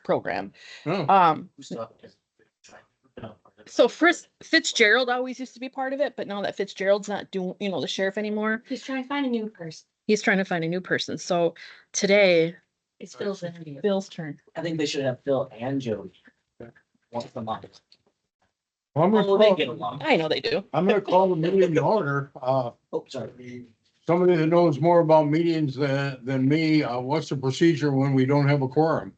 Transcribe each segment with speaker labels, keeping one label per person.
Speaker 1: program.
Speaker 2: Oh,
Speaker 1: So Fitzgerald always used to be part of it, but now that Fitzgerald's not doing, the sheriff anymore,
Speaker 3: He's trying to find a new person.
Speaker 1: he's trying to find a new person. So today
Speaker 3: It's Phil's interview.
Speaker 1: Bill's turn.
Speaker 4: I think they should have Phil and Joey. Once a month.
Speaker 2: I'm
Speaker 4: Oh, they
Speaker 2: gonna
Speaker 4: get
Speaker 2: call,
Speaker 4: along.
Speaker 1: I know they do.
Speaker 2: I'm gonna call the meeting to order.
Speaker 4: Oh, sorry.
Speaker 2: Somebody that knows more about meetings than me, what's the procedure when we don't have a quorum?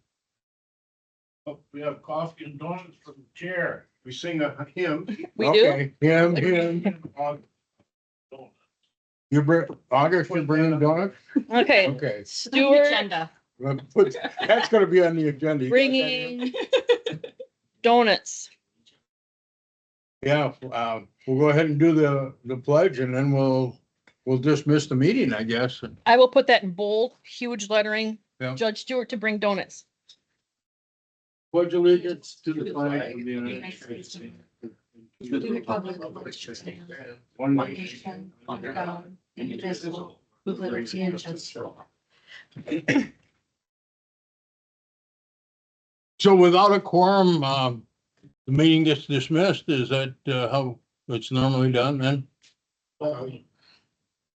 Speaker 5: We have coffee and donuts from the chair. We sing a hymn.
Speaker 1: We do.
Speaker 2: Okay, him. You bring, August, you're bringing donuts?
Speaker 1: Okay.
Speaker 2: Okay,
Speaker 1: Stuart
Speaker 3: Agenda.
Speaker 2: that's gonna be on the agenda.
Speaker 1: bringing donuts.
Speaker 2: Yeah, we'll go ahead and do the pledge and then we'll dismiss the meeting, I guess.
Speaker 1: I will put that in bold, huge lettering.
Speaker 2: Yeah.
Speaker 1: Judge Stewart to bring donuts.
Speaker 2: Pledge allegiance to
Speaker 3: the
Speaker 2: flag
Speaker 3: of the United States of To the republic for which it stands,
Speaker 2: one
Speaker 3: one nation, under God, indivisible, with liberty and justice for all.
Speaker 2: So without a quorum, the meeting gets dismissed. Is that how it's normally done then?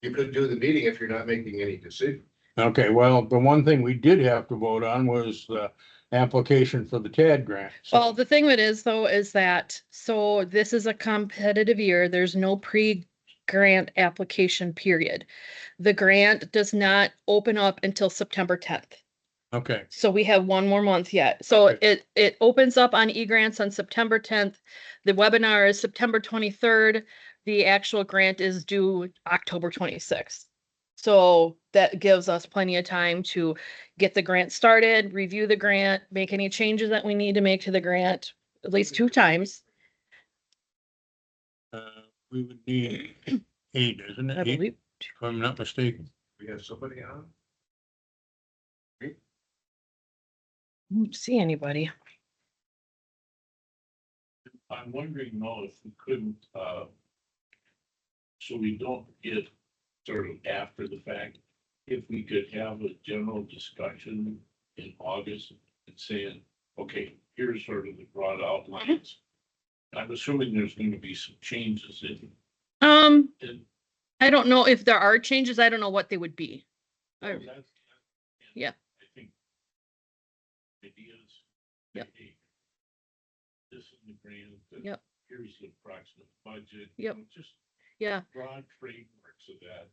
Speaker 5: You could do the meeting if you're not making any decision.
Speaker 2: Okay, well, the one thing we did have to vote on was the application for the TAD grant. So-
Speaker 1: Well, the thing of it is though, is that, so this is a competitive year. There's no pre-grant application period. The grant does not open up until September 10th.
Speaker 2: Okay,
Speaker 1: So we have one more month yet. So
Speaker 2: Okay.
Speaker 1: it opens up on eGrants on September 10th. The webinar is September 23rd. The actual grant is due October 26th. So that gives us plenty of time to get the grant started, review the grant, make any changes that we need to make to the grant, at least 2 times,
Speaker 2: we would need 8, isn't
Speaker 1: I
Speaker 2: it? 8,
Speaker 1: believe.
Speaker 2: if I'm not mistaken.
Speaker 5: We have somebody on.
Speaker 1: Don't see anybody.
Speaker 6: I'm wondering, though, if we couldn't, so we don't get sort of after the fact, if we could have a general discussion in August and saying, okay, here's sort of the broad outlines. I'm assuming there's going to be some changes in,
Speaker 1: I don't know if there are changes. I don't know what they would be. I- Yeah.
Speaker 6: I think ideas.
Speaker 1: Yep.
Speaker 6: hey, This is the grant. and
Speaker 1: Yep.
Speaker 6: Here's the approximate budget.
Speaker 1: Yep.
Speaker 6: Just
Speaker 1: Yeah.
Speaker 6: broad frameworks of that.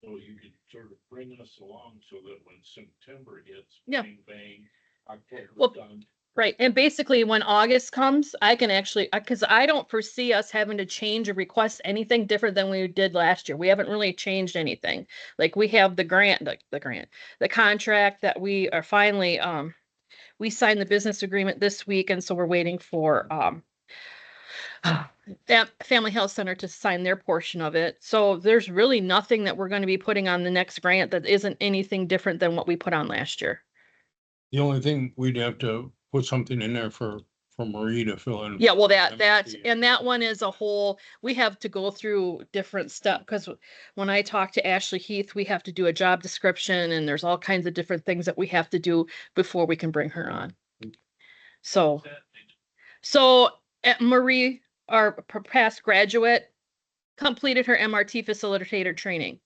Speaker 6: So you could sort of bring us along so that when September hits,
Speaker 1: Yeah.
Speaker 6: bang, bang, October
Speaker 1: Well,
Speaker 6: done.
Speaker 1: Right, and basically when August comes, I can actually, because I don't foresee us having to change or request anything different than we did last year. We haven't really changed anything. Like we have the grant, the contract that we are finally, we signed the business agreement this week, and so we're waiting for, that Family Health Center to sign their portion of it. So there's really nothing that we're going to be putting on the next grant that isn't anything different than what we put on last year.
Speaker 2: The only thing we'd have to put something in there for Marie to fill in.
Speaker 1: Yeah, well, that,
Speaker 2: MSP.
Speaker 1: and that one is a whole, we have to go through different stuff, because when I talk to Ashley Heath, we have to do a job description, and there's all kinds of different things that we have to do before we can bring her on. So, Marie, our past graduate, completed her MRT facilitator training.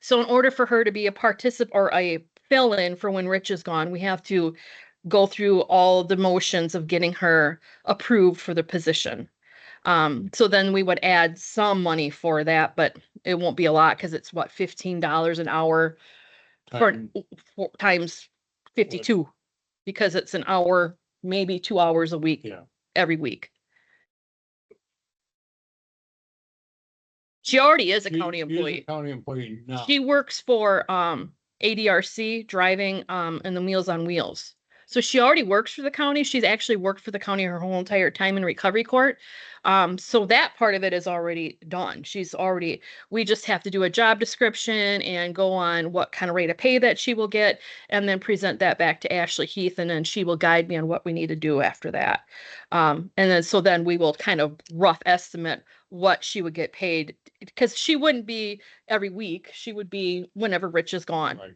Speaker 1: So in order for her to be a participant or a fill-in for when Rich is gone, we have to go through all the motions of getting her approved for the position. So then we would add some money for that, but it won't be a lot because it's what, $15 an hour for
Speaker 2: Time.
Speaker 1: times 52, because it's an hour, maybe 2 hours a week,
Speaker 2: Yeah.
Speaker 1: every week. She already is a county
Speaker 2: She's
Speaker 1: employee.
Speaker 2: County employee now.
Speaker 1: She works for ADRC driving and the Meals on Wheels. So she already works for the county. She's actually worked for the county her whole entire time in recovery court. So that part of it is already done. We just have to do a job description and go on what kind of rate of pay that she will get, and then present that back to Ashley Heath, and then she will guide me on what we need to do after that. And then we will kind of rough estimate what she would get paid, because she wouldn't be every week. She would be whenever Rich is gone,
Speaker 2: Right.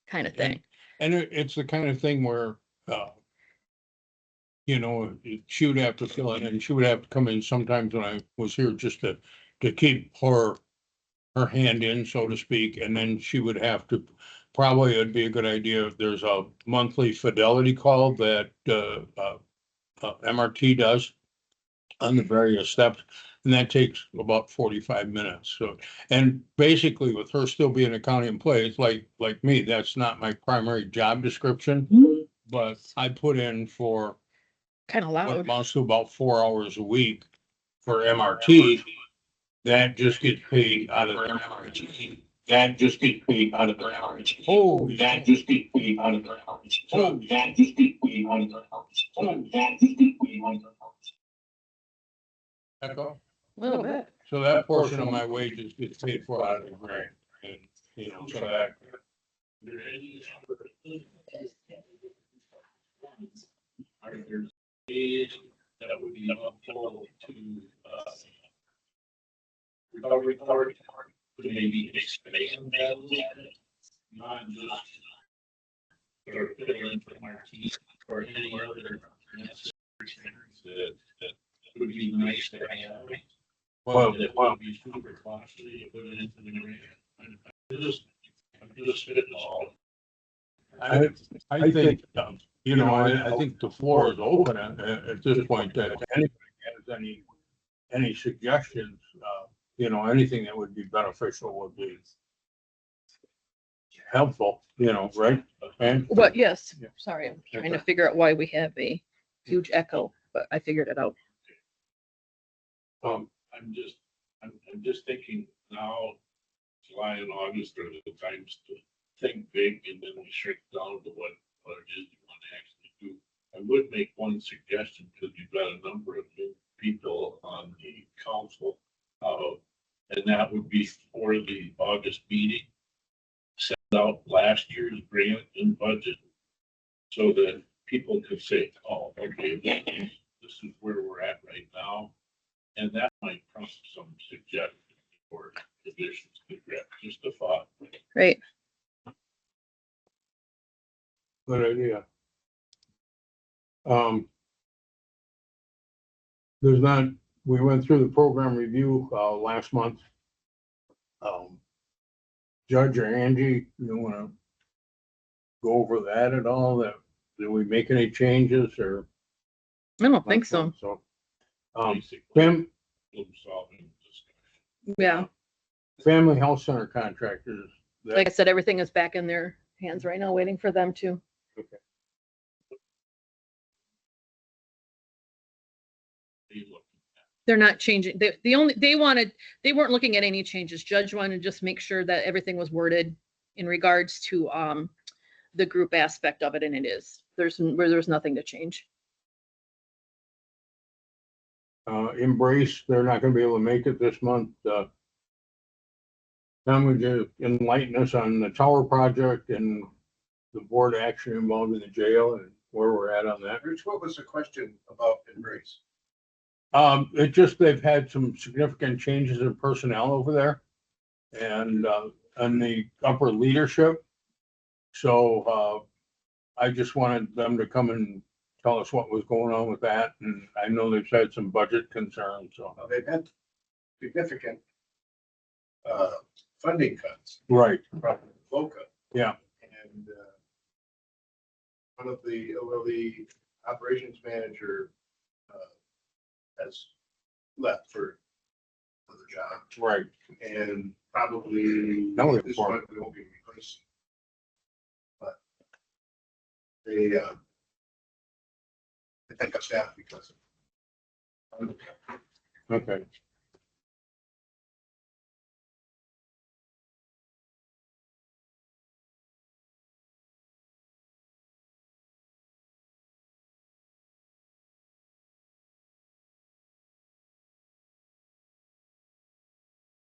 Speaker 1: kind of thing.
Speaker 2: And it's the kind of thing where you know, she would have to fill it and she would have to come in sometimes when I was here just to keep her hand in, so to speak, and then she would have to, probably it'd be a good idea if there's a monthly fidelity call that, MRT does on the various steps, and that takes about 45 minutes, so, and basically with her still being a county employee, it's like me, that's not my primary job description, but I put in for
Speaker 1: Kind of
Speaker 2: what
Speaker 1: loud.
Speaker 2: amounts to about 4 hours a week for MRT. That just gets paid out of their MRT. That just gets paid out of their MRT. Oh, that just gets paid out of their MRT. Oh, that just gets paid out of their MRT. Oh, that just gets paid out of their MRT. Echo?
Speaker 1: A little bit.
Speaker 2: So that portion of my wages gets paid for out of the grant. And, you know, so that,
Speaker 6: Are there days that would be helpful to, recovery court to maybe expand that a little bit? Not just sort of fill in for Marquis or any other necessary things that would be nice to have.
Speaker 2: well,
Speaker 6: That would be super costly to put it into the grant. I'm just spitballing.
Speaker 2: I think, you know, I think the floor is open at this point, that if anybody has any suggestions, you know, anything that would be beneficial would be helpful, you know, right? And
Speaker 1: But yes,
Speaker 2: Yeah.
Speaker 1: sorry, I'm trying to figure out why we have a huge echo, but I figured it out.
Speaker 2: um,
Speaker 6: I'm just thinking now, July and August are the times to think big and then we shrink down to what it is you want to actually do. I would make one suggestion because you've got a number of new people on the council. And that would be for the August meeting, send out last year's grant and budget so that people could say, oh, okay, this is where we're at right now. And that might prompt some suggestions for additions to the grant, just a thought.
Speaker 1: Right.
Speaker 2: good idea. There's not, we went through the program review, last month. Judge or Angie, you wanna go over that at all? Did we make any changes or?
Speaker 1: I don't think so.
Speaker 2: So,
Speaker 6: Basically,
Speaker 2: Fam,
Speaker 6: problem solving discussion.
Speaker 1: Yeah.
Speaker 2: family health center contractors. that-
Speaker 1: Like I said, everything is back in their hands right now, waiting for them to.
Speaker 6: They look
Speaker 1: They're not changing. They weren't looking at any changes. Judge wanted to just make sure that everything was worded in regards to, the group aspect of it, and it is. There's nothing to change.
Speaker 2: Embrace, they're not gonna be able to make it this month. Tom, would you enlighten us on the tower project and the board action involved in the jail and where we're at on that?
Speaker 5: Rich, what was the question about Embrace?
Speaker 2: It just, they've had some significant changes in personnel over there and, the upper leadership. So, I just wanted them to come and tell us what was going on with that. And I know they've had some budget concerns, so.
Speaker 5: They've had significant funding cuts
Speaker 2: Right,
Speaker 5: from VOCA.
Speaker 2: yeah,
Speaker 5: And one of the operations manager has left for another job,
Speaker 2: right.
Speaker 5: and probably
Speaker 2: Now we have
Speaker 5: this
Speaker 2: four.
Speaker 5: one will be replaced. But they think of staff because of.
Speaker 2: Okay.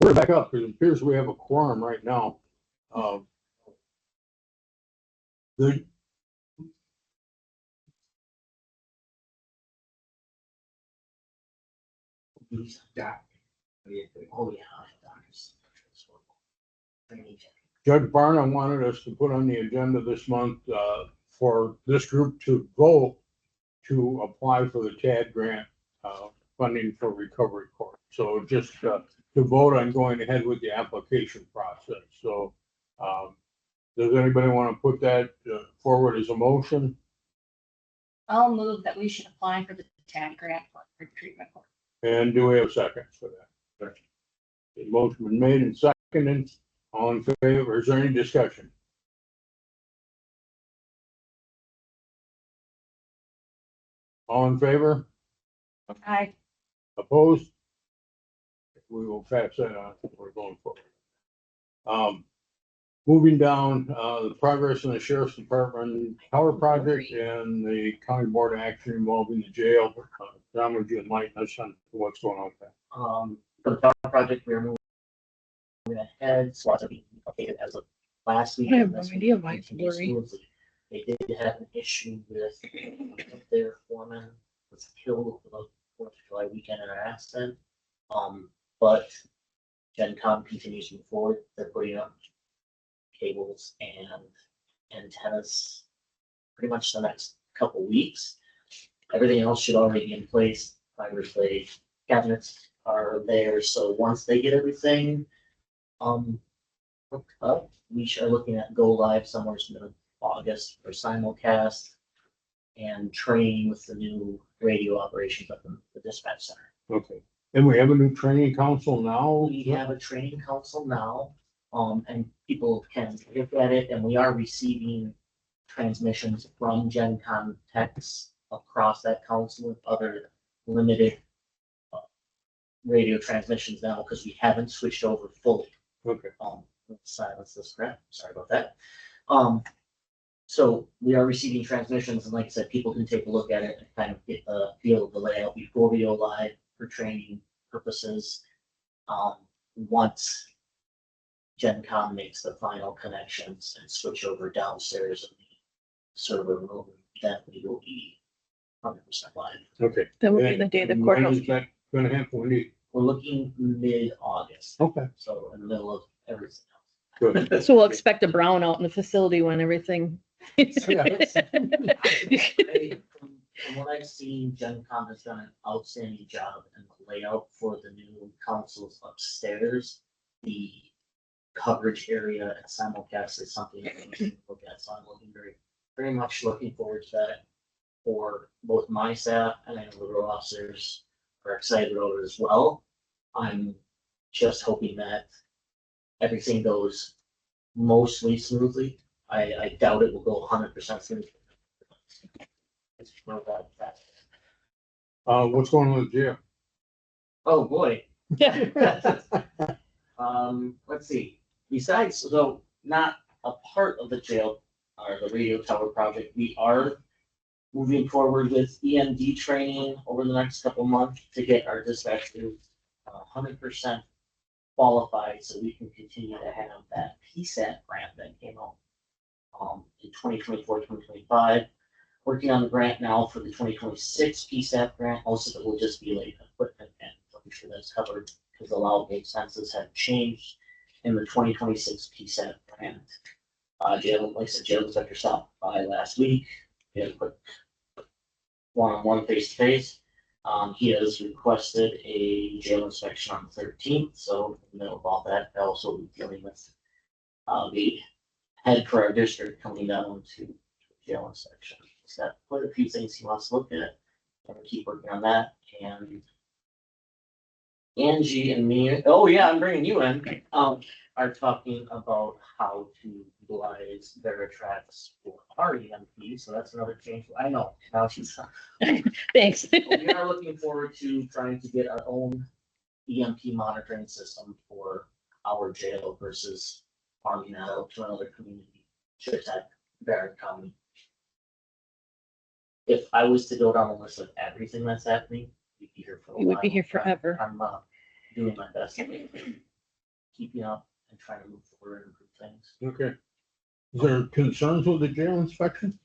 Speaker 2: We're back up, because it appears we have a quorum right now. The,
Speaker 4: Yeah. Oh, yeah.
Speaker 2: Judge Barna wanted us to put on the agenda this month, for this group to vote to apply for the TAD grant, funding for recovery court. So just, to vote on going ahead with the application process. So, does anybody want to put that forward as a motion?
Speaker 3: I'll move that we should apply for the TAD grant for treatment court.
Speaker 2: And do we have seconds for that? The motion been made and seconded. All in favor? Is there any discussion? All in favor?
Speaker 3: Aye.
Speaker 2: Opposed? We will pass that on. We're going forward. Moving down, the progress in the sheriff's department tower project and the county board action involving the jail. John, would you enlighten us on what's going on with that?
Speaker 4: For the tower project, we're moving ahead, so lots of being updated as of last week.
Speaker 1: I have
Speaker 4: and
Speaker 1: no
Speaker 4: this
Speaker 1: idea
Speaker 4: week
Speaker 1: why it's
Speaker 4: continues
Speaker 1: blurry.
Speaker 4: smoothly. They did have an issue with their foreman was killed for the 4th of July weekend in an accident. But Gen Com continues to move forward. They're putting up cables and antennas pretty much the next couple weeks. Everything else should already be in place. Fiber play cabinets are there, so once they get everything hooked up, we are looking at go live somewhere in August for simulcast and training with the new radio operations up in the dispatch center.
Speaker 2: Okay. And we have a new training council now?
Speaker 4: We have a training council now, and people can look at it, and we are receiving transmissions from Gen Con techs across that council with other limited radio transmissions now, because we haven't switched over fully.
Speaker 2: Okay.
Speaker 4: Let's silence this crap, sorry about that. So we are receiving transmissions, and like I said, people can take a look at it and kind of get a feel of the layout before we go live for training purposes. Once Gen Com makes the final connections and switch over downstairs in the server room, then we will be 100% live.
Speaker 2: Okay.
Speaker 1: That would be the day the courthouse.
Speaker 2: When is that gonna happen? When do you-
Speaker 4: We're looking mid-August,
Speaker 2: Okay,
Speaker 4: so in the middle of everything
Speaker 2: good.
Speaker 1: So we'll expect a brownout in the facility when everything.
Speaker 4: else. From what I've seen, Gen Com has done an outstanding job in the layout for the new consoles upstairs. The coverage area and simulcast is something that we can look at, so I'm looking very much looking forward to that for both my staff and I know the row officers are excited about it as well. I'm just hoping that everything goes mostly smoothly. I doubt it will go 100% smooth.
Speaker 2: What's going on with jail?
Speaker 4: Oh, boy. Let's see. Besides, though, not a part of the jail or the radio tower project, we are moving forward with EMD training over the next couple months to get our dispatchers 100% qualified so we can continue to have that PSAT grant that came out in 2024, 2025. Working on the grant now for the 2026 PSAT grant. Most of it will just be like equipment and making sure that's covered because the allowable expenses have changed in the 2026 PSAT grant. Jail, like I said, jail inspector stopped by last week. We had a quick one-on-one face-to-face. He has requested a jail inspection on the 13th, so in the middle of all that, I'll also be dealing with the head for our district coming down to jail inspection. He's got quite a few things he wants to look at. I'm gonna keep working on that, and Angie and me, oh yeah, I'm bringing you in, are talking about how to utilize Veritrax for our EMP, so that's another change. I know, now she's.
Speaker 1: Thanks.
Speaker 4: We are looking forward to trying to get our own EMP monitoring system for our jail versus farming that out to another community. Should that Barron County. If I was to go down the list of everything that's happening, we'd be here for a while.
Speaker 1: You would be here forever.
Speaker 4: I'm doing my best, keeping up and trying to move forward and improve things.
Speaker 2: Okay. Is there concerns with the jail inspection?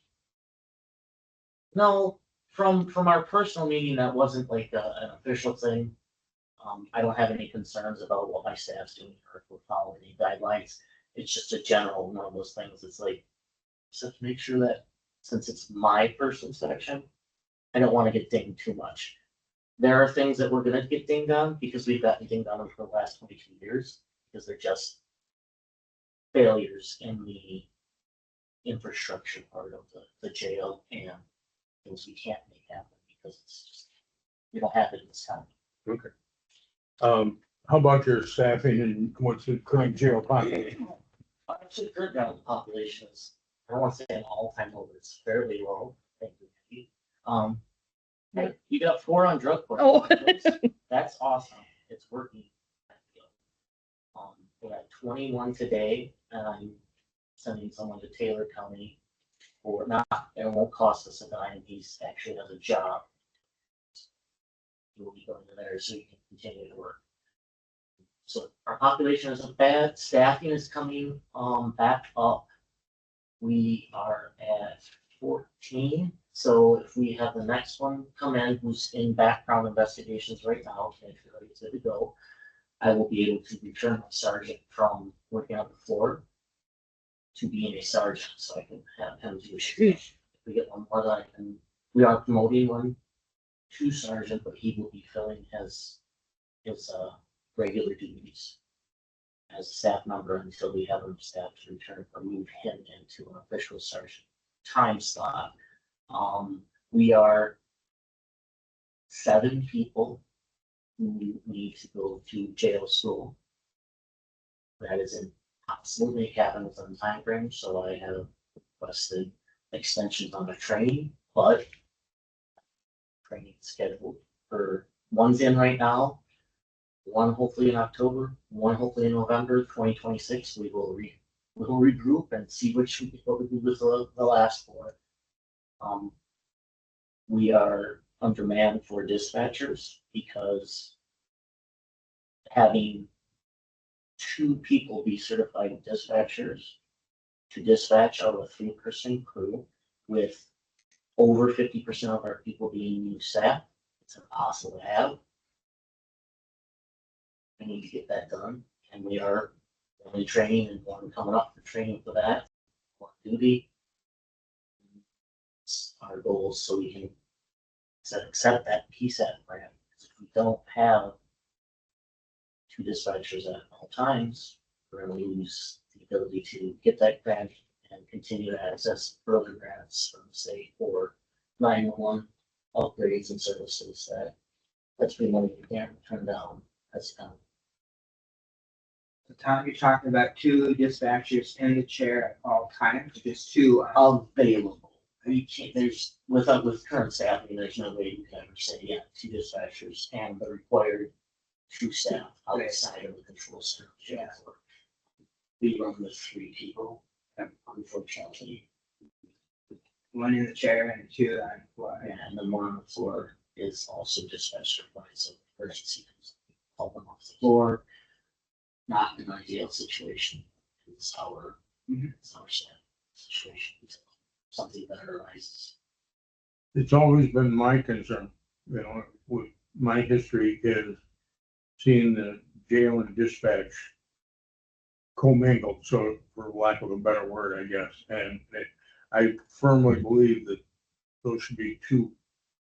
Speaker 4: No, from our personal meeting, that wasn't like an official thing. I don't have any concerns about what my staff's doing or if we're following any guidelines. It's just a general one of those things. It's like, just have to make sure that since it's my first inspection, I don't wanna get dinged too much. There are things that we're gonna get dinged on because we've gotten dinged on them for the last 22 years, because they're just failures in the infrastructure part of the jail and things we can't make happen because it's just, we don't have it in this town.
Speaker 2: Okay. How about your staffing and what's the current jail population?
Speaker 4: Actually, current ground population is, I don't want to say an all-time low, but it's fairly low. Thank you, Nikki. Hey, you got 4 on drug court.
Speaker 1: Oh.
Speaker 4: That's awesome. It's working. We got 21 today, and I'm sending someone to Taylor County for not, it won't cost us a dime. He's actually has a job. He will be going to there so he can continue to work. So our population isn't bad. Staffing is coming back up. We are at 14. So if we have the next one come in who's in background investigations right now, if everybody's good to go, I will be able to return my sergeant from working on the floor to being a sergeant, so I can have him do it. If we get one more, that I can, we are promoting one to sergeant, but he will be filling his regular duties as a staff member until we have him staff to return or move him into an official sergeant time slot. We are 7 people who need to go to jail school. That is in absolutely happen within the time frame, so I have requested extensions on the training, but training scheduled for one's in right now, one hopefully in October, one hopefully in November 2026. We will regroup and see what we do with the last 4. We are undermanned for dispatchers because having 2 people be certified dispatchers to dispatch out of a 3-person crew with over 50% of our people being new staff, it's impossible to have. We need to get that done, and we are only training and one coming up for training for that, on duty. It's our goals so we can accept that PSAT grant. Because if we don't have 2 dispatchers at all times, we're going to lose the ability to get that grant and continue to access further grants from the state for 911 upgrades and services that's been money we can't turn down. That's kind of
Speaker 7: So Tom, you're talking about 2 dispatchers in the chair at all times, or just 2 on
Speaker 4: available. You can't, with current staffing, there's no way you can ever say, yeah, 2 dispatchers and the required 2 staff outside of the control center.
Speaker 7: Yeah.
Speaker 4: We run with 3 people, unfortunately.
Speaker 7: 1 in the chair and 2 on floor?
Speaker 4: And the one on the floor is also dispatched by, so emergency comes, call them off the floor. Not an ideal situation. It's our staff situation. Something better arises.
Speaker 2: It's always been my concern, with my history is seeing the jail and dispatch commingled, so for lack of a better word, I guess. And I firmly believe that those should be 2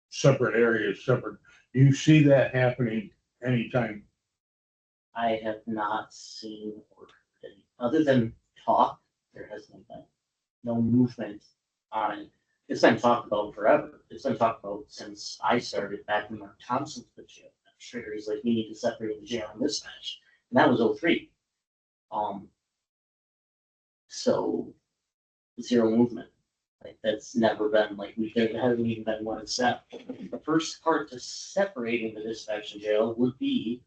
Speaker 2: separate areas, separate. Do you see that happening anytime?
Speaker 4: I have not seen or heard any, other than talk, there has been no movement on it. It's been talked about forever. It's been talked about since I started back when Mark Thompson put jail. Triggers like we need to separate the jail and dispatch. And that was 03. So 0 movement. Like that's never been like there hasn't even been one step. The first part to separating the dispatch and jail would be,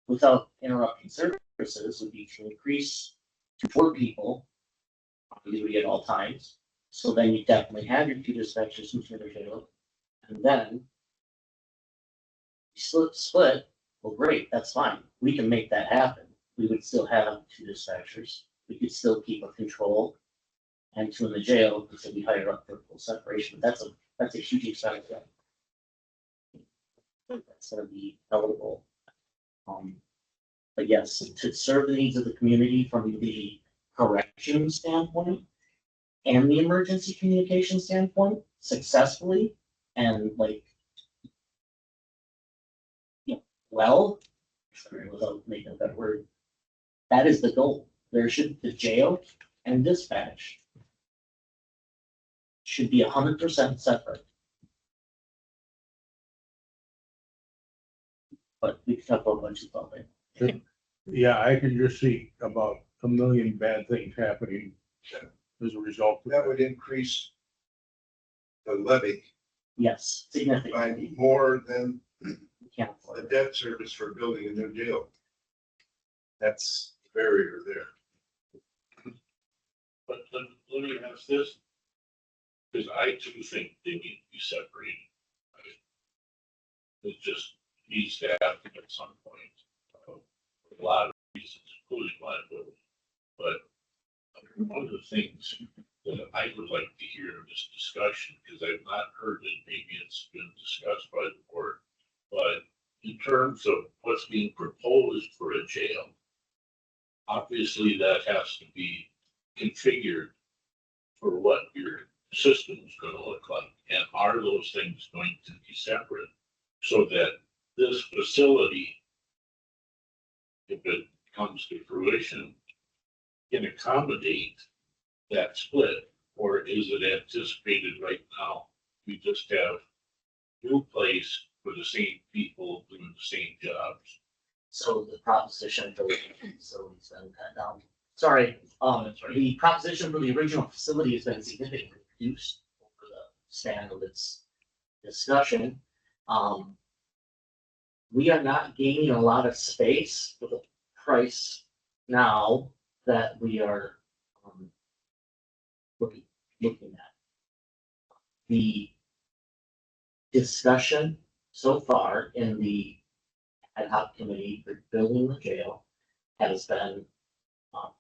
Speaker 4: without interrupting services, would be to increase to 4 people on duty at all times. So then you definitely have your 2 dispatchers who's in the jail, and then split. Well, great, that's fine. We can make that happen. We would still have 2 dispatchers. We could still keep a control and 2 in the jail because we hire up for full separation. That's a huge expense. That's gonna be eligible. But yes, to serve the needs of the community from the correction standpoint and the emergency communication standpoint successfully, and like well, sorry, without making that word, that is the goal. The jail and dispatch should be 100% separate. But we can talk about a bunch of stuff.
Speaker 2: Yeah, I can just see about a million bad things happening as a result of
Speaker 8: That
Speaker 2: that.
Speaker 8: would increase the levy
Speaker 4: Yes,
Speaker 8: by
Speaker 4: significantly.
Speaker 8: more than
Speaker 4: We can't
Speaker 8: the
Speaker 4: afford it.
Speaker 8: debt service for building a new jail. That's the barrier there.
Speaker 6: But let me ask this, because I too think they need to be separated. It just needs to happen at some point, for a lot of reasons, including liability. But one of the things that I would like to hear in this discussion, because I've not heard it, maybe it's been discussed by the board, but in terms of what's being proposed for a jail, obviously that has to be configured for what your system is going to look like. And are those things going to be separate so that this facility, if it comes to fruition, can accommodate that split? Or is it anticipated right now, we just have new place for the same people doing the same jobs?
Speaker 4: So the proposition for the facility's been cut down. Sorry, the proposition for the original facility has been significantly reduced over the span of its discussion. We are not gaining a lot of space for the price now that we are looking at. The discussion so far in the ad hoc committee for building the jail has been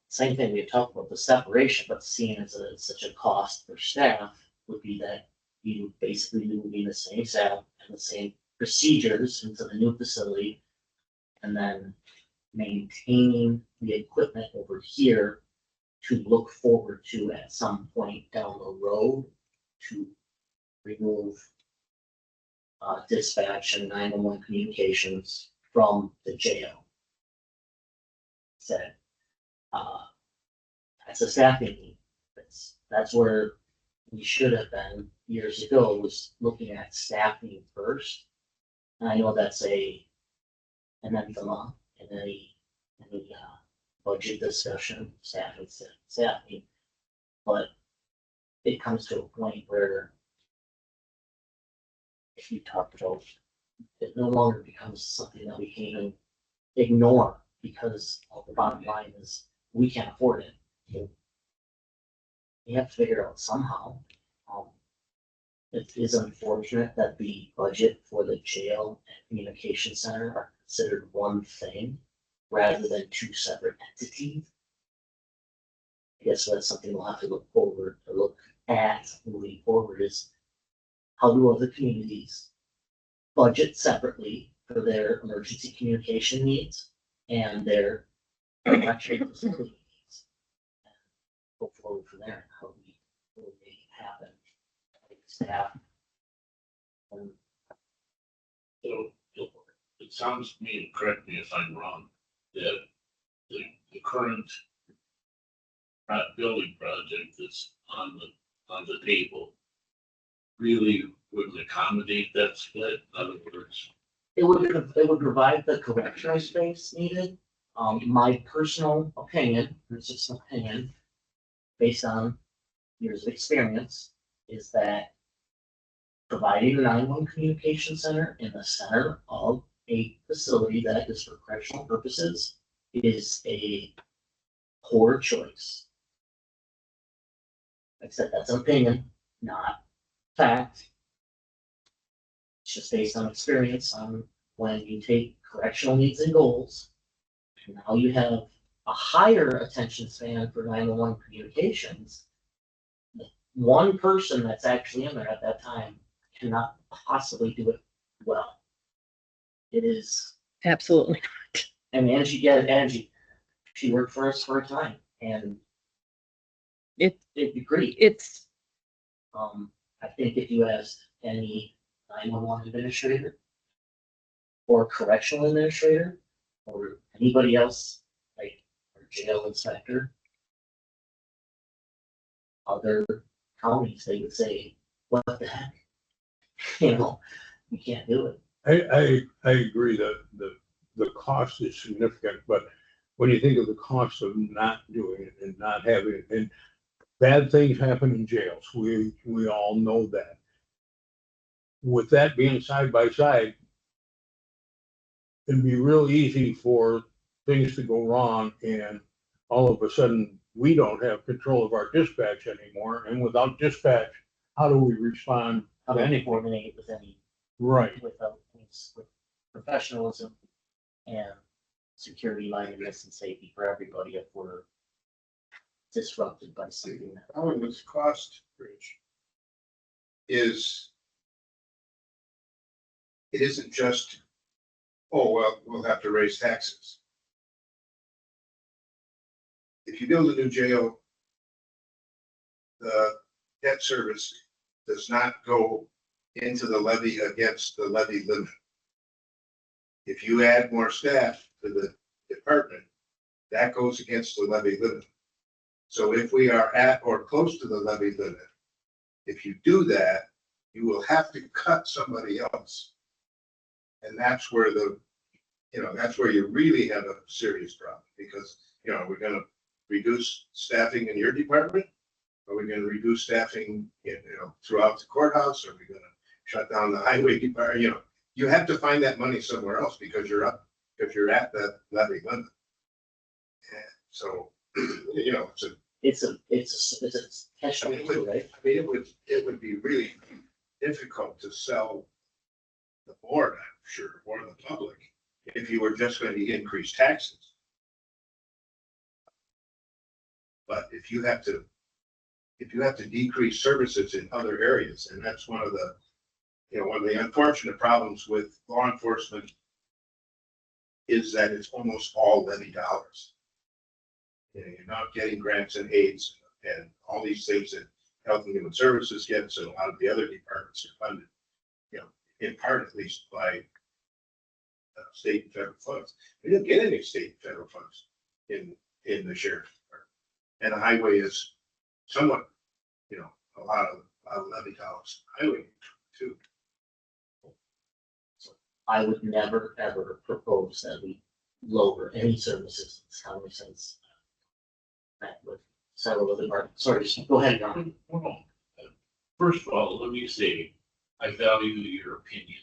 Speaker 4: same thing we talked about, the separation, but seeing as such a cost for staff would be that you basically would be the same staff and the same procedures into the new facility. And then maintaining the equipment over here to look forward to at some point down the road to remove dispatch and 911 communications from the jail. Said, that's a staffing need. That's where we should have been years ago, was looking at staffing first. And I know that's an anathema in any budget discussion, staffing. But it comes to a point where if you talk about, it no longer becomes something that we can even ignore, because the bottom line is we can't afford it. We have to figure it out somehow. It is unfortunate that the budget for the jail and communication center are considered one thing rather than two separate entities. I guess that's something we'll have to look at moving forward, is how do other communities budget separately for their emergency communication needs and their correctional facility needs. And go forward from there, how do we make it happen? Staff.
Speaker 6: So it sounds to me, and correct me if I'm wrong, that the current building project that's on the table really wouldn't accommodate that split. In other words,
Speaker 4: It would provide the correctional space needed. My personal opinion, it's just an opinion, based on years of experience, is that providing a 911 communication center in the center of a facility that is for correctional purposes is a poor choice. Like I said, that's an opinion, not fact. It's just based on experience on when you take correctional needs and goals, and now you have a higher attention span for 911 communications. The one person that's actually in there at that time cannot possibly do it well. It is,
Speaker 1: Absolutely.
Speaker 4: and Angie, she worked for us for a time, and
Speaker 1: It,
Speaker 4: it'd be great.
Speaker 1: it's,
Speaker 4: I think if you asked any 911 administrator, or correctional administrator, or anybody else, like our jail inspector, other counties, they would say, what the heck? You know, you can't do it.
Speaker 2: I agree that the cost is significant, but when you think of the cost of not doing it and not having it, and bad things happen in jails, we all know that. With that being side by side, it'd be real easy for things to go wrong and all of a sudden we don't have control of our dispatch anymore. And without dispatch, how do we respond
Speaker 4: How
Speaker 2: to
Speaker 4: do we
Speaker 2: anything?
Speaker 4: coordinate with any,
Speaker 2: Right.
Speaker 4: with professionalism and security mindedness and safety for everybody if we're disrupted by something that.
Speaker 8: How it was cost, Rich, is it isn't just, oh, well, we'll have to raise taxes. If you build a new jail, the debt service does not go into the levy against the levy limit. If you add more staff to the department, that goes against the levy limit. So if we are at or close to the levy limit, if you do that, you will have to cut somebody else. And that's where that's where you really have a serious problem, because, we're gonna reduce staffing in your department. Are we gonna reduce staffing throughout the courthouse? Are we gonna shut down the highway department? You have to find that money somewhere else because you're at that levy limit. And so, it's a
Speaker 4: Catch
Speaker 8: I mean,
Speaker 4: right?
Speaker 8: it would be really difficult to sell the board, I'm sure, or the public, if you were just going to increase taxes. But if you have to decrease services in other areas, and that's one of the unfortunate problems with law enforcement is that it's almost all levy dollars. You're not getting grants and aids and all these things that Health and Human Services gets, and a lot of the other departments are funded, in part at least by state and federal funds. We didn't get any state and federal funds in the sheriff's department. And the highway is somewhat, a lot of levy dollars. Highway too.
Speaker 4: I would never, ever propose that we lower any services in this county since met with several of the departments. Sorry, go ahead, Ron.
Speaker 6: Well, first of all, let me say, I value your opinion.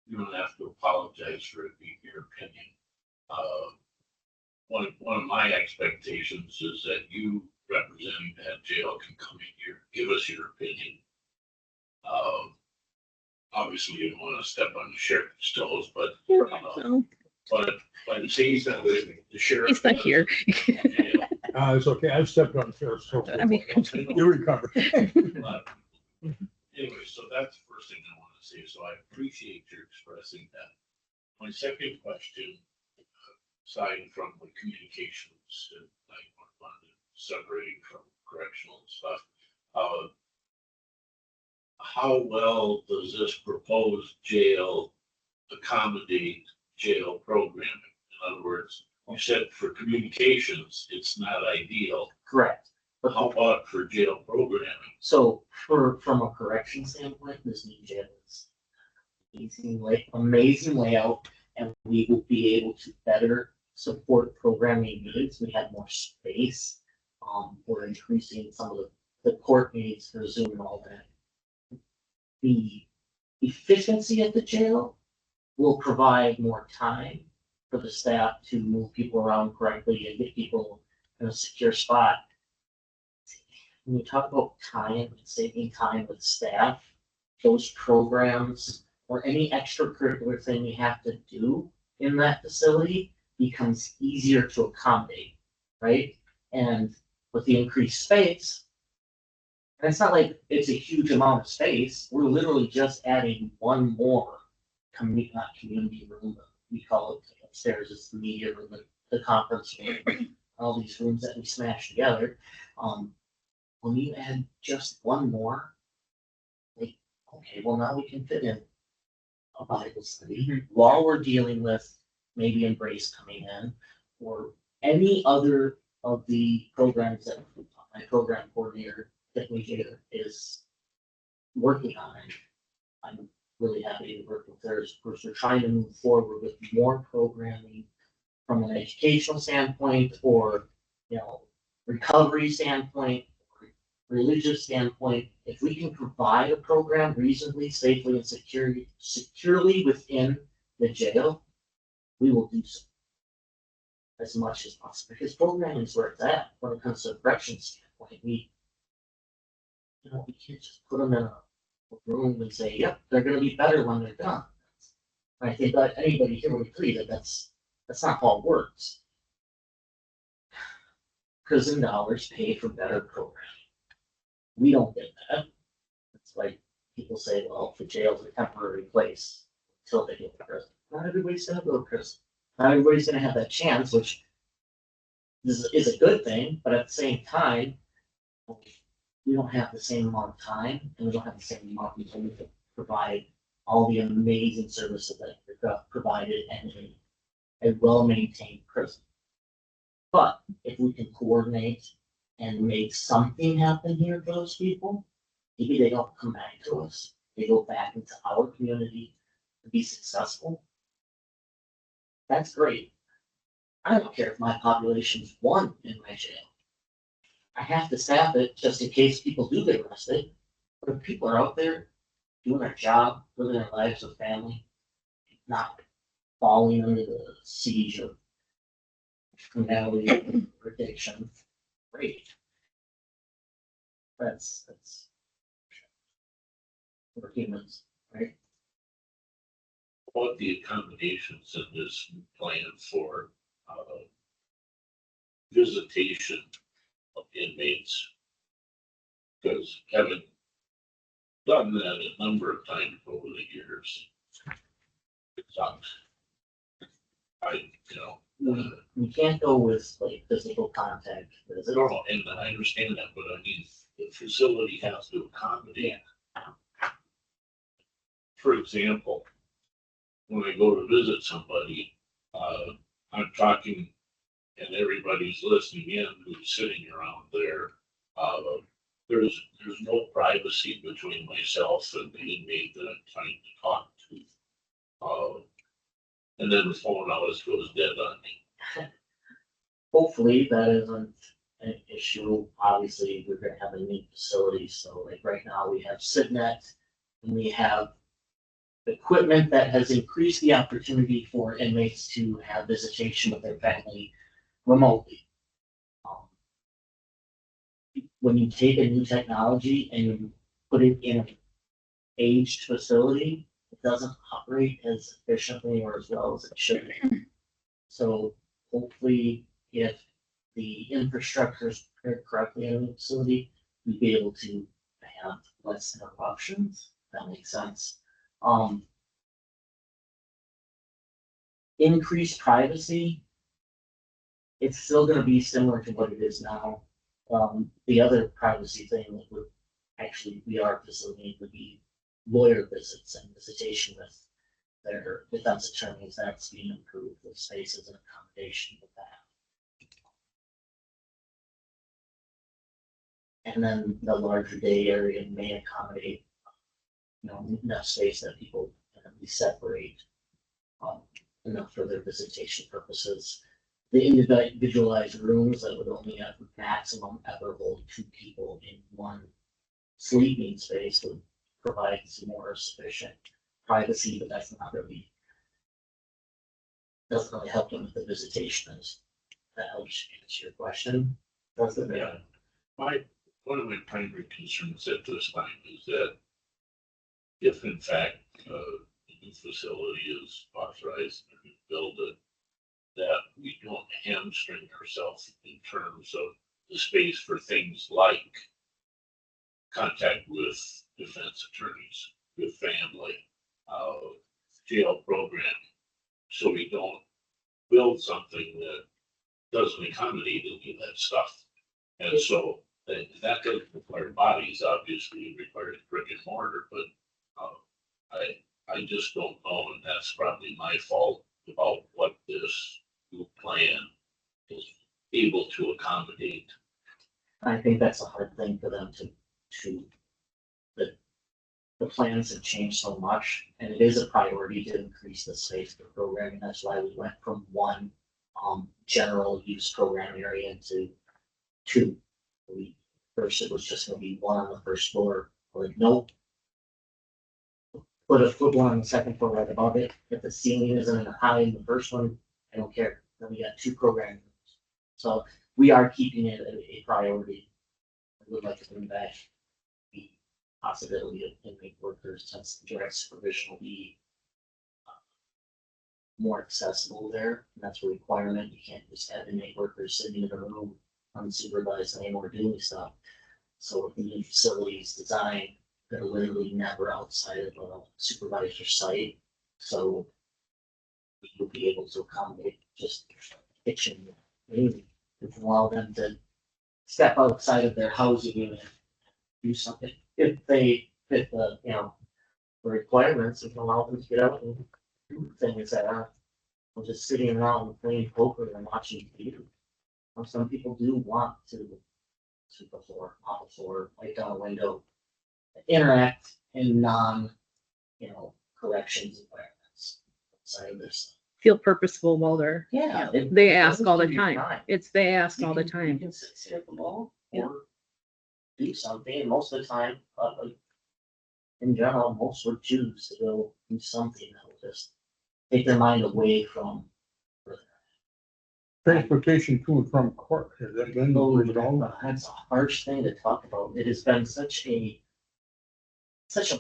Speaker 6: You don't have to apologize for it being your opinion. One of my expectations is that you representing that jail can come in here, give us your opinion. Obviously, you don't want to step on the sheriff's toes, but
Speaker 1: So,
Speaker 6: by the same token, the sheriff.
Speaker 1: he's not here.
Speaker 2: It's okay. I've stepped on Sheriff's toe.
Speaker 1: I mean,
Speaker 2: You recover.
Speaker 6: Anyway, so that's the first thing I want to say. So I appreciate your expressing that. My second question, aside from the communications, like separating from correctional stuff, how well does this proposed jail accommodate jail programming? In other words, you said for communications, it's not ideal.
Speaker 4: Correct.
Speaker 6: But how about for jail programming?
Speaker 4: So from a correction standpoint, this new jail is amazing layout, and we will be able to better support programming needs. We have more space. We're increasing some of the court needs for Zoom and all that. The efficiency of the jail will provide more time for the staff to move people around correctly and get people in a secure spot. When we talk about time and saving time with staff, those programs or any extracurricular thing we have to do in that facility becomes easier to accommodate, right? And with the increased space, and it's not like it's a huge amount of space, we're literally just adding one more not community room, we call it upstairs, it's the media room, the conference room, all these rooms that we smash together. When you add just one more, like, okay, well now we can fit in a Bible study, while we're dealing with maybe Embrace coming in, or any other of the programs that my program coordinator, Tiffany Gator, is working on. I'm really happy to work with her. Of course, we're trying to move forward with more programming from an educational standpoint, or, you know, recovery standpoint, or religious standpoint. If we can provide a program reasonably, safely, and securely within the jail, we will do so as much as possible, because programming is where it's at when it comes to a corrections standpoint. We can't just put them in a room and say, yep, they're gonna be better when they're done. I think that anybody here would agree that that's not how it works. Prison dollars pay for better programming. We don't get that. It's like people say, well, the jail's a temporary place until they get to prison. Not everybody's gonna go to prison. Not everybody's gonna have that chance, which is a good thing, but at the same time, we don't have the same amount of time, and we don't have the same amount of people to provide all the amazing services that are provided in a well-maintained prison. But if we can coordinate and make something happen here for those people, maybe they don't come back to us. They go back into our community to be successful. That's great. I don't care if my population's 1 in my jail. I have to staff it just in case people do get arrested. But if people are out there doing their job, living their lives with family, not falling under the siege of criminality, addiction, great. That's we're humans, right?
Speaker 6: What the accommodations in this plan for, visitation of inmates? Because having done that a number of times over the years, it sucks.
Speaker 4: We can't go with like physical contact.
Speaker 6: I don't know, and I understand that, but I mean, the facility has to accommodate. For example, when I go to visit somebody, I'm talking and everybody's listening in who's sitting around there. There's no privacy between myself and the inmate that I'm trying to talk to. And then the phone always goes dead on me.
Speaker 4: Hopefully that isn't an issue. Obviously, we're gonna have a new facility, so like right now we have SIDNet and we have equipment that has increased the opportunity for inmates to have visitation with their family remotely. When you take a new technology and you put it in an aged facility, it doesn't operate as efficiently or as well as it should be. So hopefully, if the infrastructure is prepared correctly in the facility, we'd be able to have less interruptions. If that makes sense. Increased privacy. It's still going to be similar to what it is now. The other privacy thing that would actually be our facility would be lawyer visits and visitation with their defense attorneys. That's being improved with spaces and accommodation with that. And then the larger day area may accommodate, enough space that people can be separate enough for their visitation purposes. The individualized rooms that would only have maximum ever hold 2 people in one sleeping space would provide some more sufficient privacy, but that's not really, doesn't really help them with the visitation. That helps answer your question. That's the
Speaker 6: Yeah. One of my primary concerns at this time is that if in fact, the new facility is authorized and we build it, that we don't hamstring ourselves in terms of the space for things like contact with defense attorneys, with family, jail programming. So we don't build something that doesn't accommodate any of that stuff. And so that doesn't require bodies, obviously, it requires brick and mortar, but I I just don't know, and that's probably my fault about what this new plan is able to accommodate.
Speaker 4: I think that's a hard thing for them to, the plans have changed so much, and it is a priority to increase the space for programming. That's why we went from one, general use program area to two. First, it was just gonna be one on the first floor, we're like, nope. Put one on the second floor right above it. If the ceiling isn't high in the first one, I don't care. Then we got two programming rooms. So we are keeping it a priority. I would like to bring back the possibility of inmate workers since the direct supervision will be more accessible there. And that's a requirement. You can't just have inmate workers sitting in a room unsupervised anymore doing stuff. So with the new facilities design, they're literally never outside of a supervisor site. So we will be able to accommodate just kitchen, maybe, and allow them to step outside of their housing unit, do something. If they fit the, the requirements, we can allow them to get out and do things that aren't just sitting around playing poker and watching TV. Some people do want to sweep the floor, mop the floor, light down a window, interact in corrections environments outside of this.
Speaker 1: Feel purposeful while they're,
Speaker 4: Yeah.
Speaker 1: they ask all the
Speaker 4: Give you
Speaker 1: time. They ask
Speaker 4: You
Speaker 1: all the
Speaker 4: can- You
Speaker 1: time.
Speaker 4: can sit at the ball
Speaker 1: Yeah.
Speaker 4: or do something, and most of the time, in general, most would choose to go do something that will just take their mind away from.
Speaker 2: Transportation to and from court, has that been moved at all?
Speaker 4: That's a harsh thing to talk about. It has been such a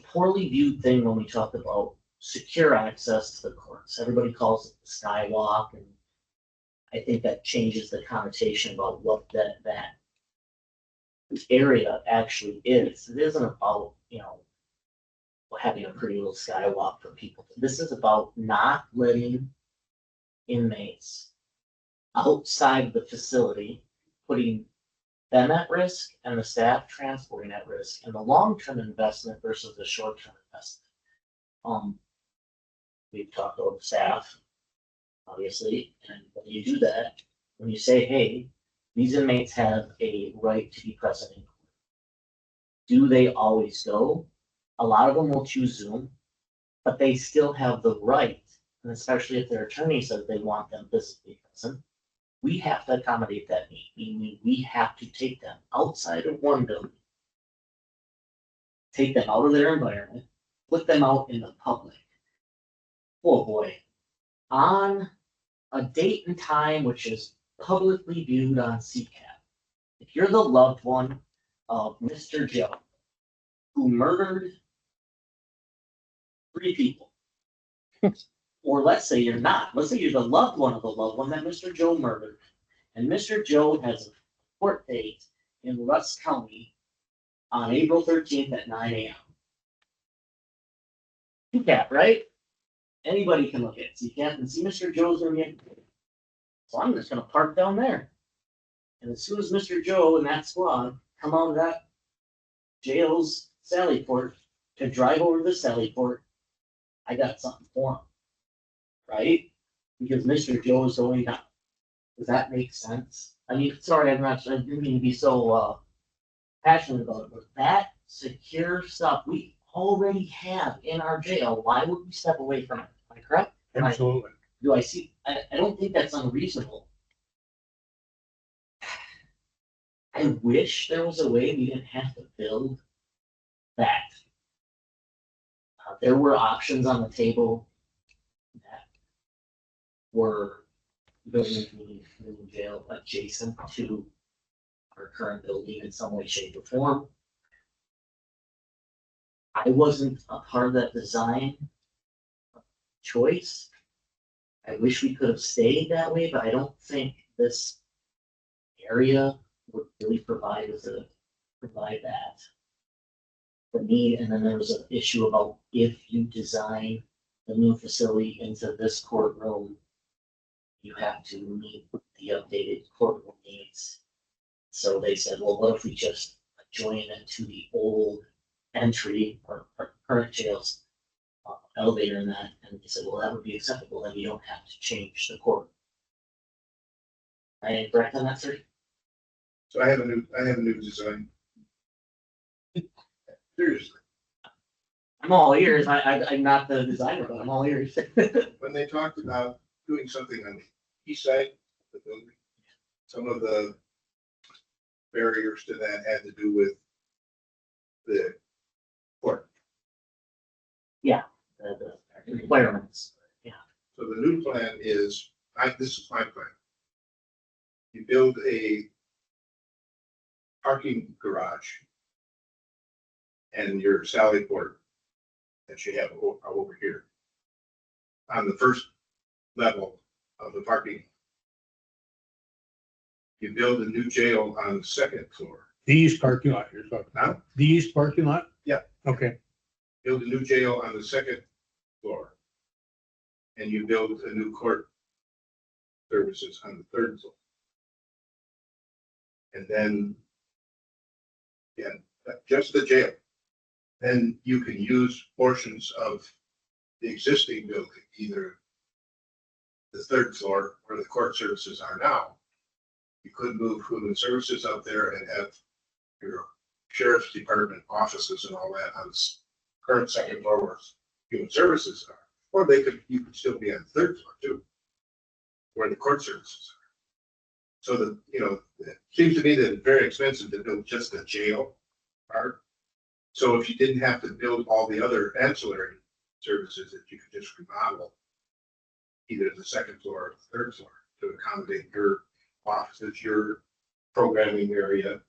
Speaker 4: poorly viewed thing when we talk about secure access to the courts. Everybody calls it the skywalk, and I think that changes the connotation about what that area actually is. It isn't about, having a pretty little skywalk for people. This is about not letting inmates outside the facility, putting them at risk and the staff transporting at risk, and the long-term investment versus the short-term investment. We've talked about the staff, obviously, and when you do that, when you say, hey, these inmates have a right to be present in court. Do they always go? A lot of them will choose Zoom, but they still have the right, and especially if their attorney says they want them physically present, we have to accommodate that need, meaning we have to take them outside of one building, take them out of their environment, put them out in the public. Oh boy, on a date and time which is publicly viewed on CCAP. If you're the loved one of Mr. Joe, who murdered 3 people, or let's say you're not, let's say you're the loved one of the loved one that Mr. Joe murdered, and Mr. Joe has a court date in Russ County on April 13th at 9 a.m. CCAP, right? Anybody can look at CCAP and see Mr. Joe's gonna get. So I'm just gonna park down there. And as soon as Mr. Joe and that squad come out of that jail's Sally Port to drive over to the Sally Port, I got something for him. Right? Because Mr. Joe is going down. Does that make sense? I mean, sorry, I didn't mean to be so passionate about it, but that secure stuff we already have in our jail. Why would we step away from it? Am I correct?
Speaker 2: Absolutely.
Speaker 4: Do I see? I don't think that's unreasonable. I wish there was a way we didn't have to build that. There were options on the table that were building a new jail adjacent to our current building in some way, shape, or form. I wasn't a part of that design choice. I wish we could have stayed that way, but I don't think this area would really provide that. The need, and then there was an issue about if you design the new facility into this courtroom, you have to meet the updated courtroom needs. So they said, well, what if we just join it to the old entry or current jails elevator in that, and they said, well, that would be acceptable, then you don't have to change the cord. I am correct on that, sir?
Speaker 8: So I have a new design. Seriously,
Speaker 4: I'm all ears, I'm not the designer, but I'm all ears.
Speaker 8: when they talked about doing something on the east side of the building, some of the barriers to that had to do with the court.
Speaker 4: The requirements,
Speaker 8: So the new plan is, this is my plan. You build a parking garage and your sally port that you have over here on the first level of the parking. You build a new jail on the second floor.
Speaker 2: The east parking lot you're talking about?
Speaker 8: Now,
Speaker 2: The east parking lot?
Speaker 8: Yeah.
Speaker 2: Okay.
Speaker 8: build a new jail on the second floor. And you build a new court services on the third floor. And then, yeah, just the jail. Then you can use portions of the existing building, either the third floor where the court services are now. You could move human services up there and have your sheriff's department offices and all that on the current second floor where human services are. Or you could still be on the third floor too, where the court services are. So that, it seems to me that it's very expensive to build just the jail part. So if you didn't have to build all the other ancillary services, that you could just remodel either the second floor or the third floor to accommodate your offices, your programming area.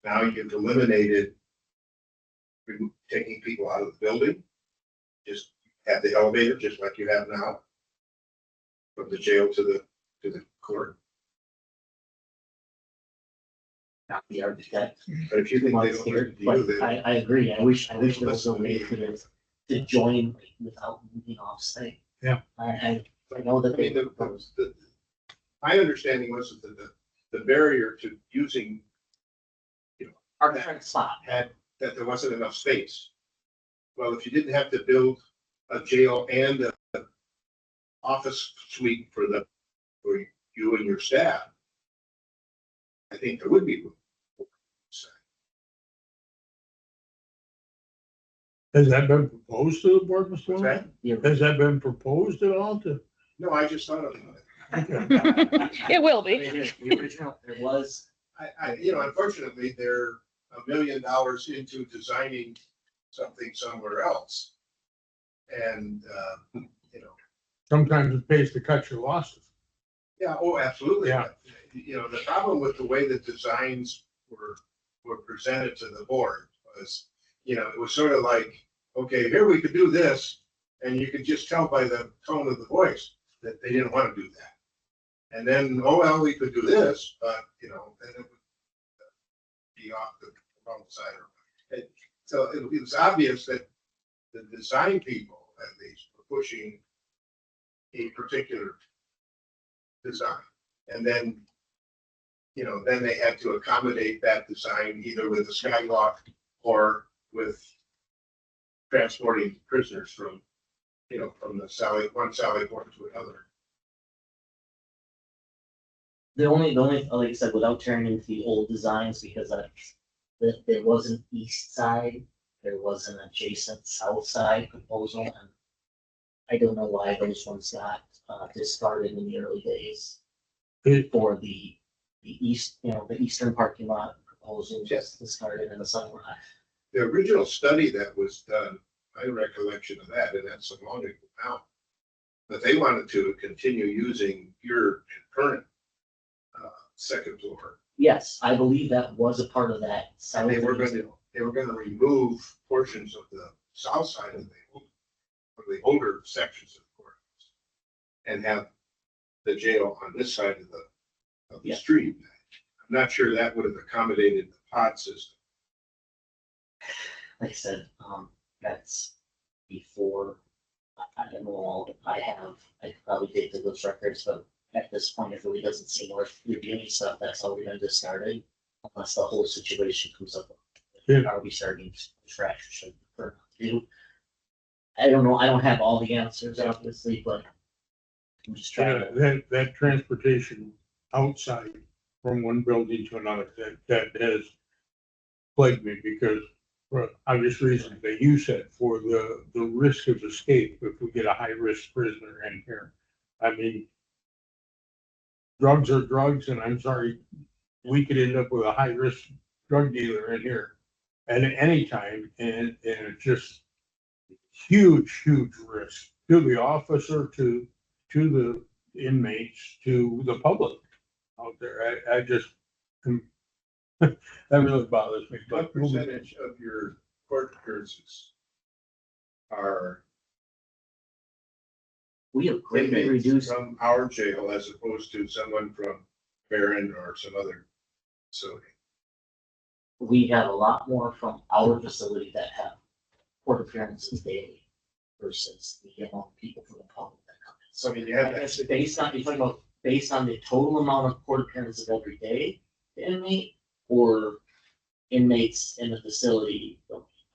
Speaker 8: Now you've eliminated taking people out of the building. Just have the elevator, just like you have now, from the jail to the court.
Speaker 4: Not the architect.
Speaker 8: But if you think they
Speaker 4: Wants
Speaker 8: don't
Speaker 4: here,
Speaker 8: listen to
Speaker 4: but
Speaker 8: you, then
Speaker 4: I agree, I wish there was a way to join without moving off site.
Speaker 2: Yeah.
Speaker 4: I know that
Speaker 8: I
Speaker 4: they
Speaker 8: mean,
Speaker 4: proposed.
Speaker 8: my understanding was that the barrier to using
Speaker 4: Our current spot,
Speaker 8: had that there wasn't enough space. Well, if you didn't have to build a jail and a office suite for you and your staff, I think there would be room.
Speaker 2: Has that been proposed to the board, Mr.
Speaker 8: What's that?
Speaker 2: Wayne? Has that been proposed at all to?
Speaker 8: No, I just thought of it.
Speaker 2: Okay.
Speaker 1: It will
Speaker 4: I
Speaker 1: be.
Speaker 4: mean, the original, there was,
Speaker 8: Unfortunately, they're $1 million into designing something somewhere else. And,
Speaker 2: Sometimes it pays to cut your losses.
Speaker 8: yeah, oh, absolutely.
Speaker 2: Yeah.
Speaker 8: The problem with the way the designs were presented to the board was, it was sort of like, okay, here we could do this, and you could just tell by the tone of the voice that they didn't want to do that. And then, oh, well, we could do this, but, then it would be off the wrong side. So it was obvious that the design people, at least, were pushing a particular design. And then, then they had to accommodate that design either with a skywalk or with transporting prisoners from the one Sally port to another.
Speaker 4: the only, like I said, without turning into the old designs, because there was an east side, there was an adjacent south side proposal, and I don't know why those ones got discarded in the early days. For the east, the eastern parking lot proposal just discarded in the summer.
Speaker 8: The original study that was done, my recollection of that, and that's a long ago now, but they wanted to continue using your current second floor.
Speaker 4: Yes, I believe that was a part of that.
Speaker 8: And they were going to remove portions of the south side of the older sections of the courthouse and have the jail on this side of the
Speaker 4: Yeah.
Speaker 8: street. I'm not sure that would have accommodated the pod system.
Speaker 4: Like I said, that's before, I don't know, I could probably dig through those records, but at this point, it really doesn't seem worth reviewing stuff that's already been discarded, unless the whole situation comes up.
Speaker 2: Yeah.
Speaker 4: Are we starting from scratch? Should we do? I don't know, I don't have all the answers, obviously, but I'm just trying
Speaker 2: Yeah,
Speaker 4: to.
Speaker 2: that transportation outside from one building to another, that has plagued me because for obvious reasons that you said, for the risk of escape, if we get a high-risk prisoner in here. I mean, drugs are drugs, and I'm sorry, we could end up with a high-risk drug dealer in here at any time, and it's just huge, huge risk to the officer, to the inmates, to the public out there. I just, that really bothers me,
Speaker 8: What
Speaker 2: but
Speaker 8: percentage of your court appearances are
Speaker 4: We have greatly
Speaker 8: inmates
Speaker 4: reduced,
Speaker 8: from our jail as opposed to someone from Barron or some other facility?
Speaker 4: we have a lot more from our facility that have court appearances daily versus the people from the public that come in.
Speaker 8: So I
Speaker 4: So
Speaker 8: mean, you have
Speaker 4: I guess
Speaker 8: that,
Speaker 4: based on, you're talking about based on the total amount of court appearances every day, the inmate, or inmates in the facility.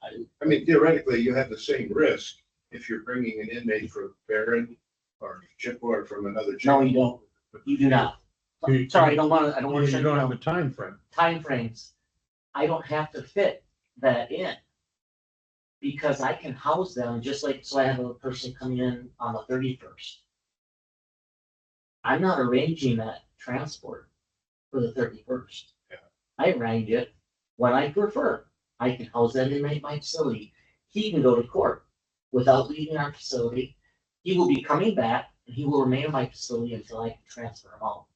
Speaker 8: I mean, theoretically, you have the same risk if you're bringing an inmate from Barron or Chippewa or from another
Speaker 4: No,
Speaker 8: jail.
Speaker 4: you don't. You do not.
Speaker 2: You-
Speaker 4: Sorry, I don't want to
Speaker 2: you
Speaker 4: shut you
Speaker 2: don't have a
Speaker 4: down.
Speaker 2: time frame.
Speaker 4: Timeframes. I don't have to fit that in. Because I can house them just like, so I have a person coming in on the 31st. I'm not arranging that transport for the 31st.
Speaker 8: Yeah.
Speaker 4: I arrange it when I prefer. I can house that inmate in my facility. He can go to court without leaving our facility. He will be coming back and he will remain in my facility until I can transfer him out.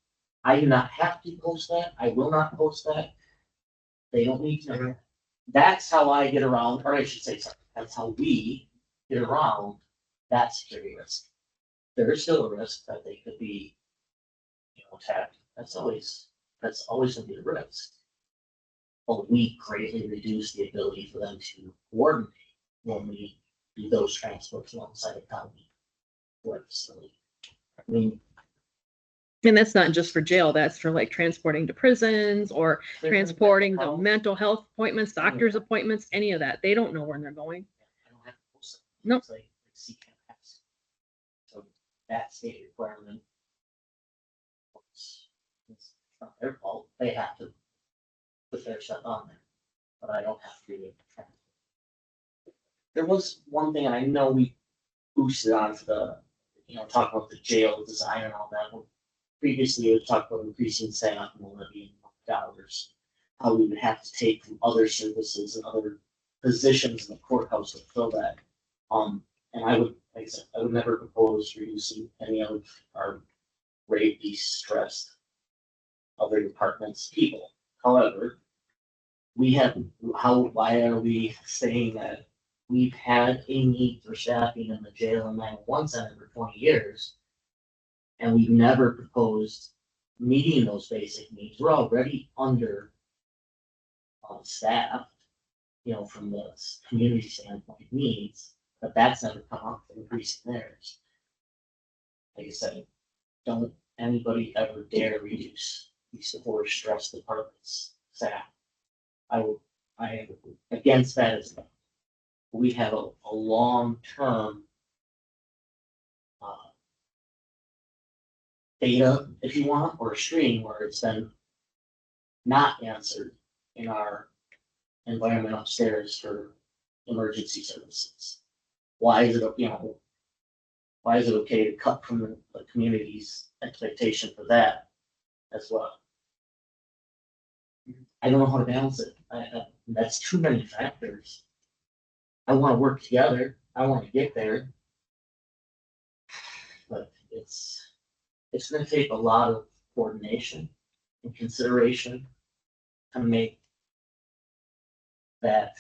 Speaker 4: I do not have to post that. I will not post that. They don't need to know. That's how I get around, or I should say, sorry, that's how we get around that security risk. There is still a risk that they could be, attacked. That's always gonna be a risk. But we greatly reduce the ability for them to coordinate when we do those transports alongside the county. For facility. I mean,
Speaker 1: And that's not just for jail, that's for like transporting to prisons or transporting to mental health appointments, doctor's appointments, any of that. They don't know where they're going.
Speaker 4: I don't have to post it.
Speaker 1: Nope.
Speaker 4: It's like CCAP has. So that state requirement. It's not their fault. They have to put their stuff on there, but I don't have to do it. There was one thing, and I know we boosted on for the, talk about the jail design and all that. Previously, we talked about increasing staff and levy dollars. How we would have to take from other services and other positions in the courthouse to fill that. And I would, like I said, I would never propose reducing any of our greatly stressed other departments' people. However, why are we saying that we've had a need for staffing in the jail and 911 center for 20 years? And we've never proposed meeting those basic needs. We're already under staffed, from the community standpoint needs, but that's never come up for increasing theirs. Like I said, don't anybody ever dare reduce these four stress departments staff. I am against that as well. We have a long-term data, if you want, or a stream where it's been not answered in our environment upstairs for emergency services. Why is it okay to cut from the community's expectation for that as well? I don't know how to balance it. That's too many factors. I want to work together. I want to get there. But it's gonna take a lot of coordination and consideration to make that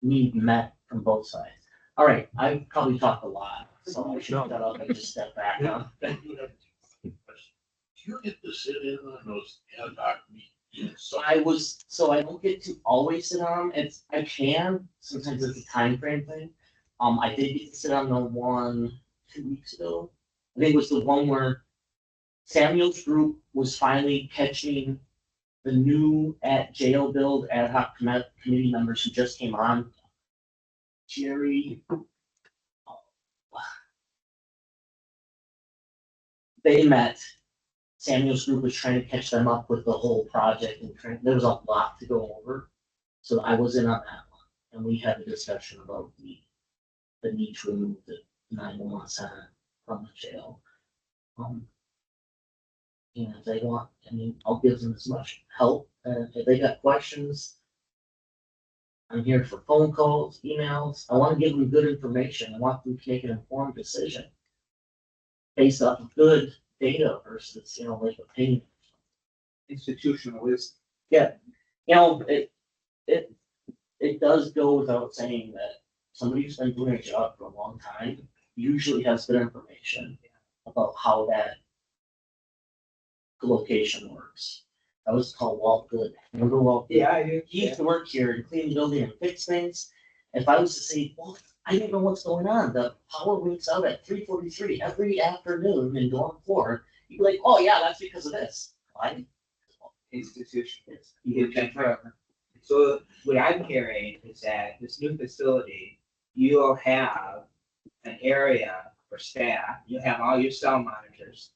Speaker 4: need met from both sides. All right, I've probably talked a lot, so I should shut up and just step back now.
Speaker 6: I do have a question. Do you get to sit in on those ad hoc meetings?
Speaker 4: So I don't get to always sit on them. I can, sometimes it's a time frame thing. I did get to sit on the one 2 weeks ago. I think it was the one where Samuel's group was finally catching the new at jail build ad hoc committee members who just came on. Jerry, they met. Samuel's group was trying to catch them up with the whole project and there was a lot to go over. So I was in on that one and we had a discussion about the need to remove the 911 center from the jail. And if they want, I mean, I'll give them as much help. If they got questions, I'm here for phone calls, emails. I want to give them good information. I want them to make an informed decision based off of good data versus, like opinion.
Speaker 7: Institutional wisdom.
Speaker 4: Yeah, it does go without saying that somebody who's been doing a job for a long time usually has good information about how that location works. That was called Walt Good. Remember Walt Good?
Speaker 7: Yeah, I do.
Speaker 4: He used to work here and clean the building and fix things. If I was to say, well, I don't know what's going on, the power winks out at 3:43 every afternoon in dorm 4, you'd be like, oh yeah, that's because of this. Why?
Speaker 7: Institution. You get that forever. So what I'm hearing is that this new facility, you'll have an area for staff, you'll have all your cell monitors.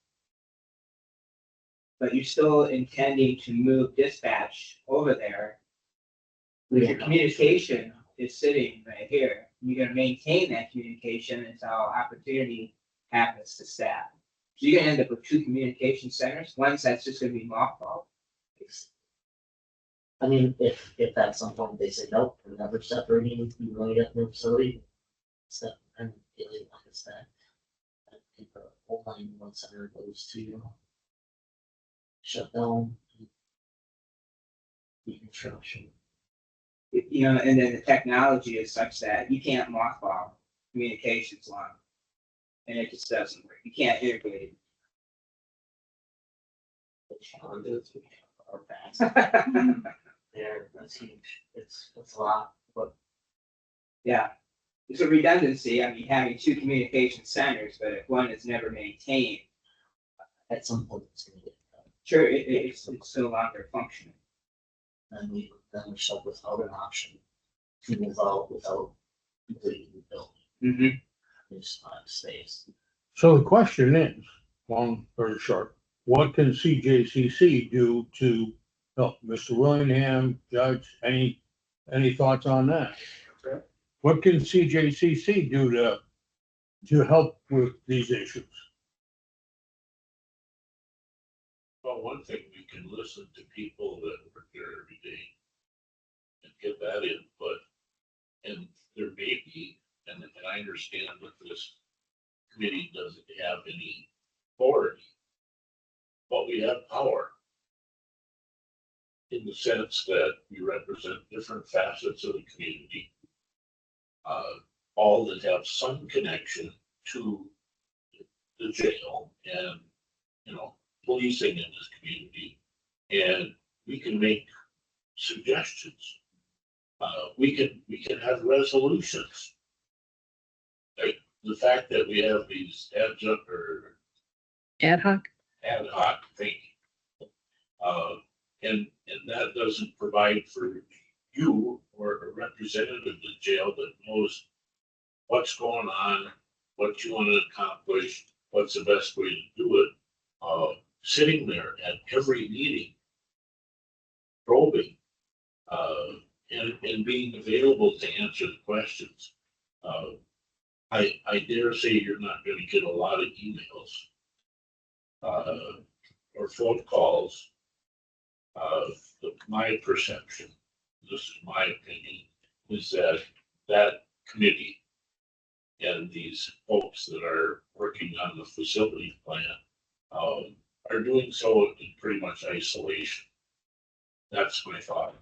Speaker 7: But you're still intending to move dispatch over there. With your communication is sitting right here. You're gonna maintain that communication until opportunity happens to staff. So you're gonna end up with 2 communication centers, one that's just gonna be mothballed.
Speaker 4: I mean, if at some point they say, nope, we're never separating, you really got no facility. So, and it is like it's that. I think the whole 911 center goes to shut down. Reconstruction.
Speaker 7: And then the technology is such that you can't mothball communications long. And it just doesn't work. You can't integrate
Speaker 4: The challenges we have are vast.
Speaker 7: it.
Speaker 4: There, that's huge. It's a lot, but
Speaker 7: Yeah. There's a redundancy. I mean, having 2 communication centers, but if one is never maintained,
Speaker 4: at some point it's gonna get done.
Speaker 7: sure, it's no longer functioning.
Speaker 4: And we're stuck without an option to move out without completing the building.
Speaker 7: Mm-hmm.
Speaker 4: There's not space.
Speaker 2: So the question is, long or short, what can CJCC do to help? Mr. Willingham, Judge, any thoughts on that?
Speaker 5: Okay.
Speaker 2: What can CJCC do to help with these issues?
Speaker 6: Well, one thing, we can listen to people that work there every day and get that input. And there may be, and I understand that this committee doesn't have any authority, but we have power in the sense that we represent different facets of the community, all that have some connection to the jail and, policing in this community. And we can make suggestions. We can have resolutions. Like the fact that we have these adjunct or
Speaker 1: Ad hoc.
Speaker 6: ad hoc thinking. And that doesn't provide for you or a representative of the jail that knows what's going on, what you want to accomplish, what's the best way to do it. Sitting there at every meeting, probing, and being available to answer the questions. I dare say you're not going to get a lot of emails or phone calls. My perception, this is my opinion, is that committee and these folks that are working on the facility plan are doing so in pretty much isolation. That's my thought.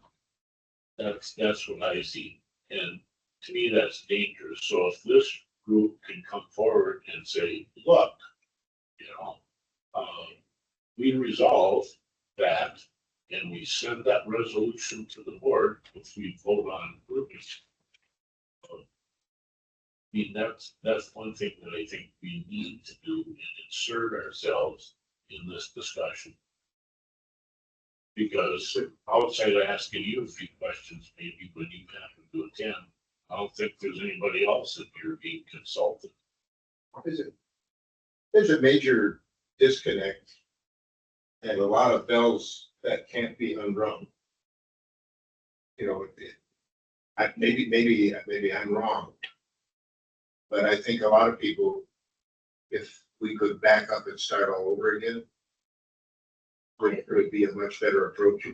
Speaker 6: That's what I see. And to me, that's dangerous. So if this group can come forward and say, look, we resolve that and we send that resolution to the board if we vote on it. I mean, that's one thing that I think we need to do and insert ourselves in this discussion. Because outside of asking you a few questions, maybe when you happen to attend, I don't think there's anybody else that you're being consulted.
Speaker 8: There's a major disconnect and a lot of bells that can't be unrung. You know, maybe I'm wrong. But I think a lot of people, if we could back up and start all over again, would be a much better approach.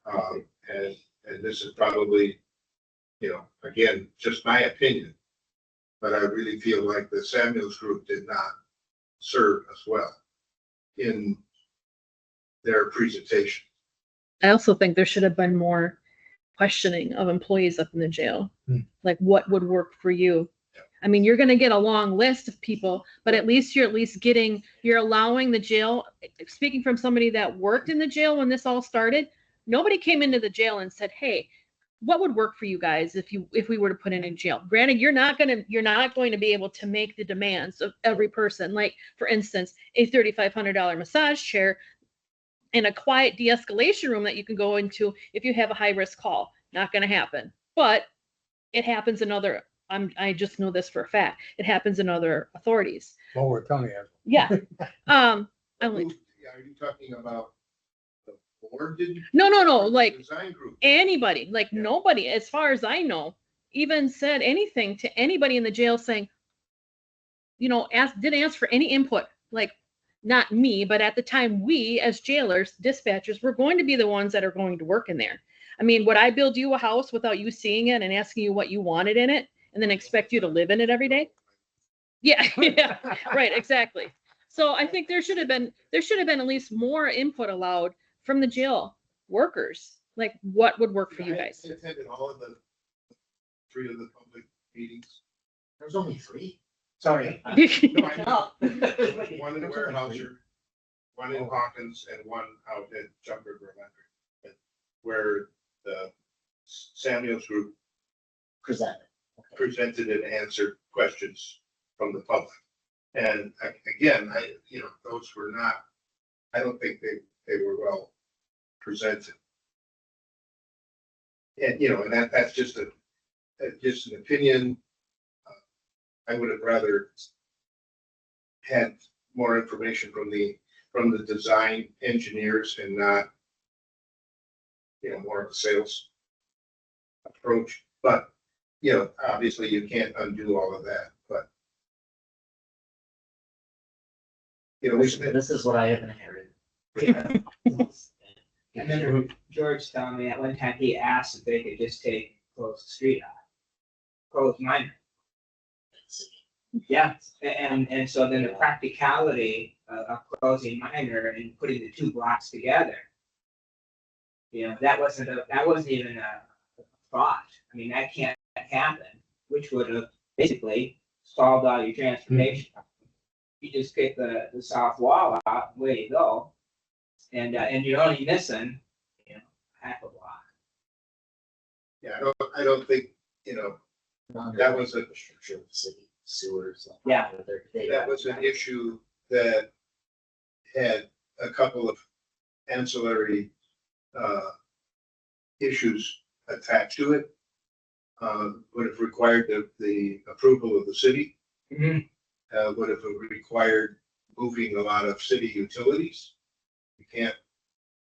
Speaker 8: And this is probably, you know, again, just my opinion. But I really feel like the Samuels group did not serve us well in their presentation.
Speaker 1: I also think there should have been more questioning of employees up in the jail. Like, what would work for you? I mean, you're gonna get a long list of people, but at least you're allowing the jail, speaking from somebody that worked in the jail when this all started, nobody came into the jail and said, hey, what would work for you guys if we were to put in jail? Granted, you're not going to be able to make the demands of every person. Like, for instance, a $3,500 massage chair in a quiet de-escalation room that you can go into if you have a high risk call. Not going to happen, but it happens in other. I just know this for a fact. It happens in other authorities.
Speaker 2: Lower County has.
Speaker 1: Yeah.
Speaker 8: Are you talking about the board?
Speaker 1: No. Like,
Speaker 8: Design group.
Speaker 1: anybody, like, nobody, as far as I know, even said anything to anybody in the jail saying, you know, didn't ask for any input. Like, not me, but at the time, we as jailers, dispatchers, we're going to be the ones that are going to work in there. I mean, would I build you a house without you seeing it and asking you what you wanted in it and then expect you to live in it every day? Yeah, yeah, right, exactly. So I think there should have been at least more input allowed from the jail workers. Like, what would work for you guys?
Speaker 8: I attended all of the 3 of the public meetings.
Speaker 4: There's only 3.
Speaker 7: Sorry.
Speaker 8: No, I know. One in Warehouser, one in Hawkins, and one out at Jump River Electric, where the Samuels group presented and answered questions from the public. And again, those were not, I don't think they were well presented. And, and that's just an opinion. I would have rather had more information from the design engineers and not, more of a sales approach. But, obviously you can't undo all of that, but.
Speaker 4: This is what I have inherited.
Speaker 7: I remember George telling me at one time he asked if they could just close the street off. Close minor. Yeah, and so then the practicality of closing minor and putting the 2 blocks together. That wasn't even a thought. I mean, that can't happen, which would have basically solved all your transportation. You just pick the south wall out, away you go. And you're only missing, half a block.
Speaker 8: Yeah, I don't think, that was a
Speaker 4: city sewers.
Speaker 7: Yeah.
Speaker 8: that was an issue that had a couple of ancillary issues attached to it. Would have required the approval of the city.
Speaker 7: Mm-hmm.
Speaker 8: Would have required moving a lot of city utilities. You can't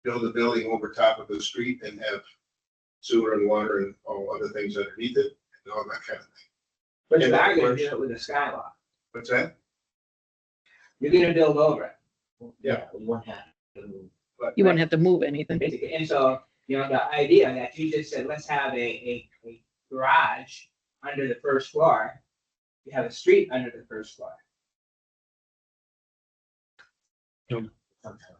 Speaker 8: build a building over top of the street and have sewer and water and all other things underneath it and all that kind of thing.
Speaker 7: But you're not gonna do it with a skywalk.
Speaker 8: What's that?
Speaker 7: You're gonna build over it.
Speaker 8: Yeah.
Speaker 4: We won't have to move.
Speaker 1: You wouldn't have to move anything.
Speaker 7: Basically, and so, the idea that you just said, let's have a garage under the first floor. You have a street under the first floor.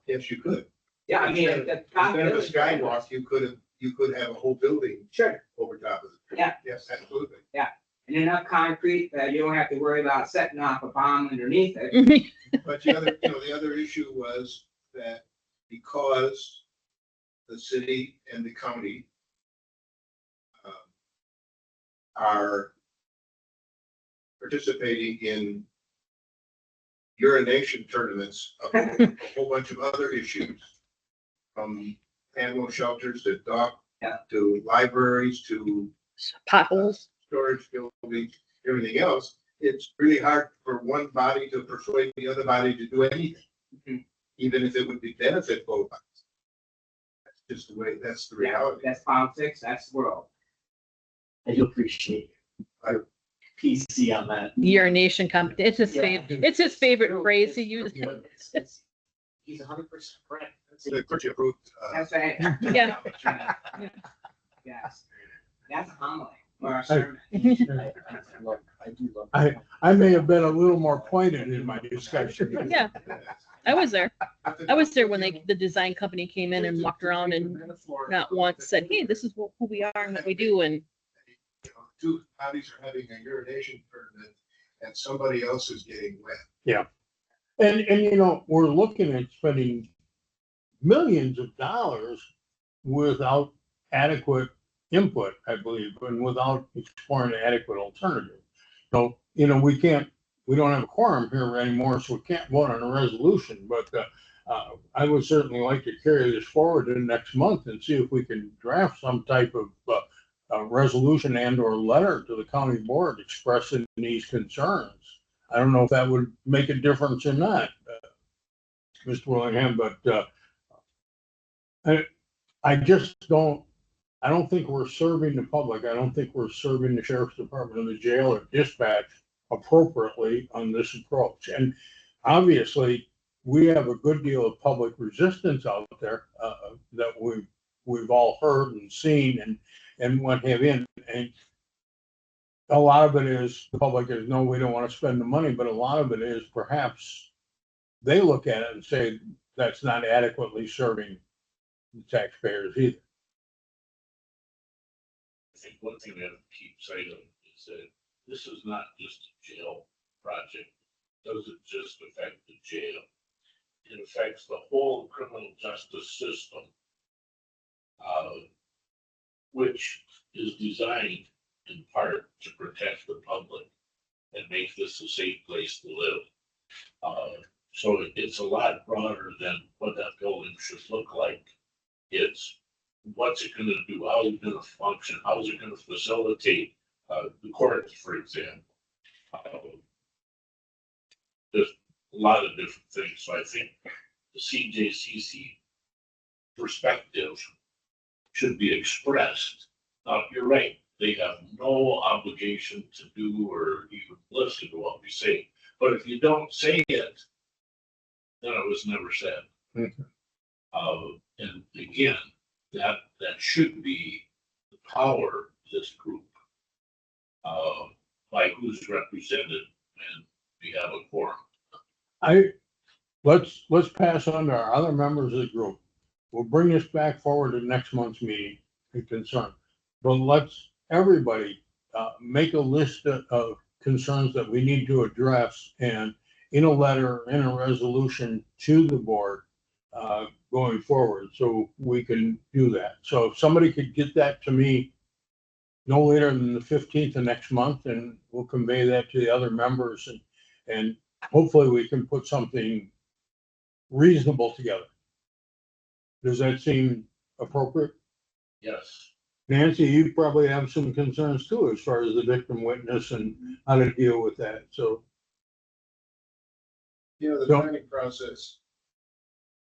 Speaker 8: Yes, you could.
Speaker 7: Yeah, I mean, the
Speaker 8: Instead of a
Speaker 7: possibility-
Speaker 8: skywalk, you could have a whole building
Speaker 7: Sure,
Speaker 8: over top of it.
Speaker 7: Yeah.
Speaker 8: Yes, absolutely.
Speaker 7: and enough concrete that you don't have to worry about setting off a bomb underneath it.
Speaker 8: But the other issue was that because the city and the county are participating in urination tournaments, a whole bunch of other issues, from animal shelters to to libraries to
Speaker 1: Potholes.
Speaker 8: storage buildings, everything else. It's really hard for one body to persuade the other body to do anything. even if it would be benefit both. That's just the way, that's the
Speaker 7: Yeah,
Speaker 8: reality.
Speaker 7: that's politics, that's the world.
Speaker 4: I do appreciate your PC on that.
Speaker 1: Urination company. It's his
Speaker 4: Yeah.
Speaker 1: favorite. It's his favorite phrase he uses.
Speaker 4: He's 100% correct.
Speaker 8: The clergy approved,
Speaker 7: That's right.
Speaker 1: Yeah.
Speaker 7: Yes, that's homily or a sermon.
Speaker 4: I do love.
Speaker 2: I may have been a little more pointed in my discussion.
Speaker 1: Yeah, I was there. I was there when the design company came in and walked around and not once said, hey, this is who we are and what we do. And
Speaker 8: you know, two bodies are having a urination permit and somebody else is getting wet.
Speaker 2: And you know, we're looking at spending millions of dollars without adequate input, I believe, and without exploring adequate alternatives. So, you know, we don't have a quorum here anymore, so we can't vote on a resolution, but I would certainly like to carry this forward in the next month and see if we can draft some type of resolution and or letter to the county board expressing these concerns. I don't know if that would make a difference or not, Mr. Willingham, but I just don't, I don't think we're serving the public. I don't think we're serving the sheriff's department or the jail or dispatch appropriately on this approach. And obviously, we have a good deal of public resistance out there that we've all heard and seen and what have you. And a lot of it is the public is, no, we don't want to spend the money, but a lot of it is perhaps they look at it and say that's not adequately serving the taxpayers either.
Speaker 6: I think one thing we have to keep sight of is that this is not just a jail project. It doesn't just affect the jail. It affects the whole criminal justice system, which is designed in part to protect the public and make this a safe place to live. So it's a lot broader than what that building should look like. It's what's it gonna do? How is it gonna function? How is it gonna facilitate the courts, for example? There's a lot of different things. So I think the CJCC perspective should be expressed. Now, you're right. They have no obligation to do or even listen to what we say. But if you don't say it, then it was never said. And again, that should be the power of this group, by who's represented, and we have a quorum.
Speaker 2: Let's pass on to our other members of the group. We'll bring this back forward to next month's meeting and concern. But let's everybody make a list of concerns that we need to address and in a letter, in a resolution to the board going forward, so we can do that. So if somebody could get that to me no later than the 15th of next month, and we'll convey that to the other members and hopefully we can put something reasonable together. Does that seem appropriate?
Speaker 6: Yes.
Speaker 2: Nancy, you probably have some concerns too, as far as the victim witness and how to deal with that. So,
Speaker 8: You know, the
Speaker 2: Don't-
Speaker 8: planning process,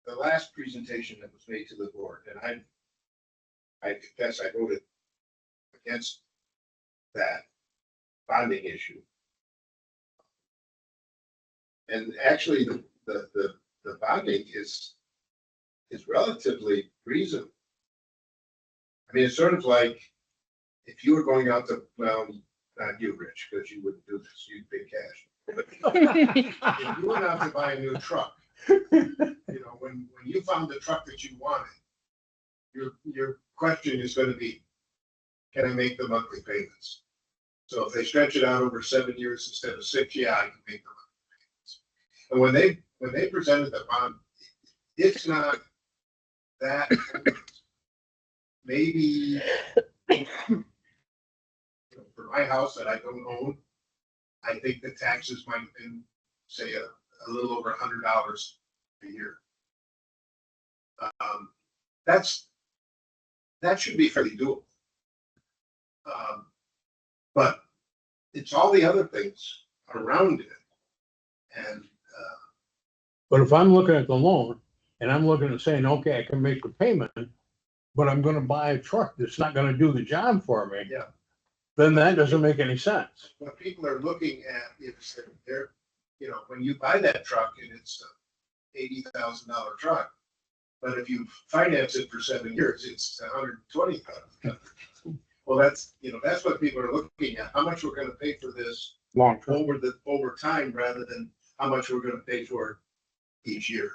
Speaker 8: the last presentation that was made to the board, and I confess I voted against that bonding issue. And actually, the bonding is relatively reasonable. I mean, it's sort of like if you were going out to, well, not you, Rich, because you wouldn't do this, you'd pay cash. But if you went out to buy a new truck, you know, when you found the truck that you wanted, your question is going to be, can I make the monthly payments? So if they stretch it out over 7 years instead of 6, yeah, I can make the monthly payments. And when they presented the bond, it's not that. Maybe for my house that I don't own, I think the taxes might have been, say, a little over $100 a year. That should be fairly doable. But it's all the other things around it. And
Speaker 2: But if I'm looking at the loan and I'm looking at saying, okay, I can make the payment, but I'm gonna buy a truck that's not gonna do the job for me.
Speaker 8: Yeah.
Speaker 2: Then that doesn't make any sense.
Speaker 8: What people are looking at is that they're, when you buy that truck and it's $80,000 truck, but if you finance it for 7 years, it's $120,000. Well, that's what people are looking at, how much we're gonna pay for this
Speaker 2: Long term.
Speaker 8: over time, rather than how much we're gonna pay for it each year.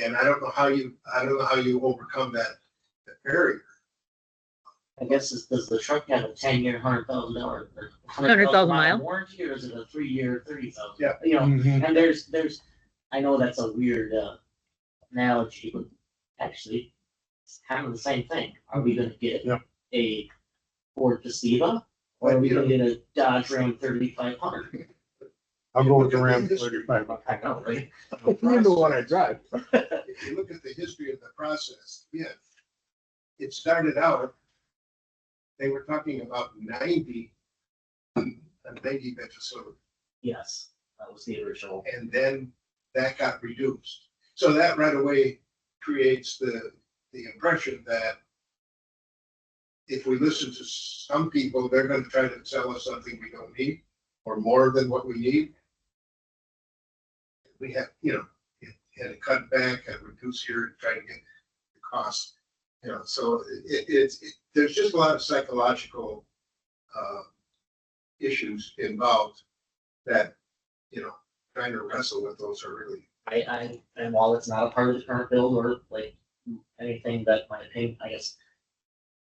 Speaker 8: And I don't know how you overcome that barrier.
Speaker 4: I guess, does the truck have a 10-year, $100,000 or
Speaker 1: 100,000 mile?
Speaker 4: warranty, or is it a 3-year, 30,000?
Speaker 8: Yeah.
Speaker 2: Mhm.
Speaker 4: And there's, I know that's a weird, analogy, but actually, it's kind of the same thing. Are we gonna get
Speaker 2: Yeah.
Speaker 4: a Ford Festiva, or are we gonna get a Dodge Ram 3500?
Speaker 2: I'll go with the Ram 35.
Speaker 4: I know, right?
Speaker 2: You know what I drive.
Speaker 8: If you look at the history of the process, yeah, it started out, they were talking about 90, a 90-bed facility,
Speaker 4: Yes, that was the original.
Speaker 8: and then that got reduced. So that right away creates the impression that if we listen to some people, they're gonna try to sell us something we don't need, or more than what we need. We have, had to cut back and reduce here and try to get the cost. So there's just a lot of psychological issues involved that, trying to wrestle with those are really.
Speaker 4: And while it's not a part of the current bill or like anything that my opinion, I guess,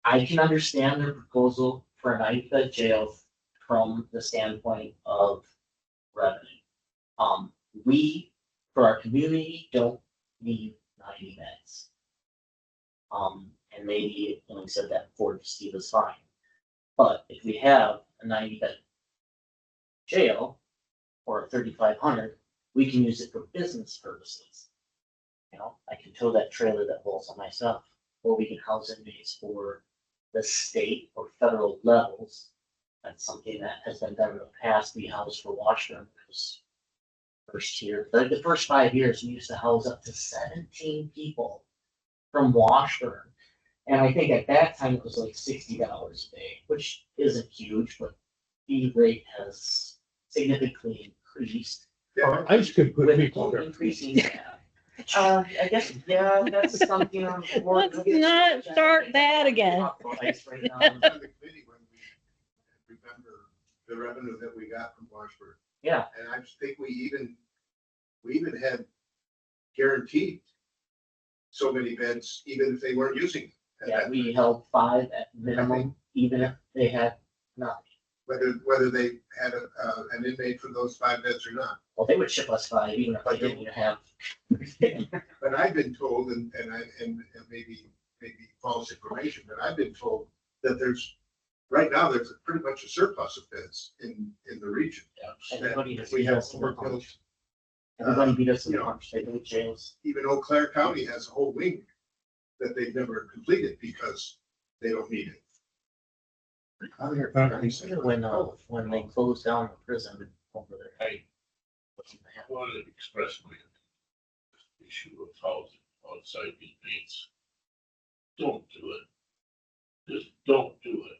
Speaker 4: I can understand their proposal for a 90-bed jail from the standpoint of revenue. We, for our community, don't need 90 beds. And maybe, when we said that Ford Steve is fine. But if we have a 90-bed jail or a 3,500, we can use it for business purposes. I can tow that trailer that holds all my stuff, or we can house inmates for the state or federal levels. That's something that has been done in the past. We housed for Washburn, because first year, the first 5 years, we used to house up to 17 people from Washburn. And I think at that time it was like $60 a day, which isn't huge, but the rate has significantly increased.
Speaker 2: I just could put
Speaker 4: With
Speaker 2: people there.
Speaker 4: increasing, I guess, yeah, that's something on.
Speaker 1: Let's not start that again.
Speaker 4: Right now.
Speaker 8: On the committee when we remember the revenue that we got from Washburn.
Speaker 4: Yeah,
Speaker 8: And I just think we even had guaranteed so many beds, even if they weren't using it.
Speaker 4: yeah, we held 5 at minimum, even if they had not.
Speaker 8: Whether they had an inmate for those 5 beds or not.
Speaker 4: Well, they would ship us 5 even if they didn't have.
Speaker 8: But I've been told, and maybe false information, but I've been told that right now, there's pretty much a surplus of beds in the region.
Speaker 4: Everybody has
Speaker 8: We
Speaker 4: beat
Speaker 8: have
Speaker 4: us to the
Speaker 8: overbuilt.
Speaker 4: punch. Everybody beat us to the punch. They built jails.
Speaker 8: Even Eau Claire County has a whole wing that they've never completed because they don't need it.
Speaker 4: When they closed down the prison over there.
Speaker 6: I wanted to express my issue of housing outside inmates. Don't do it. Just don't do it.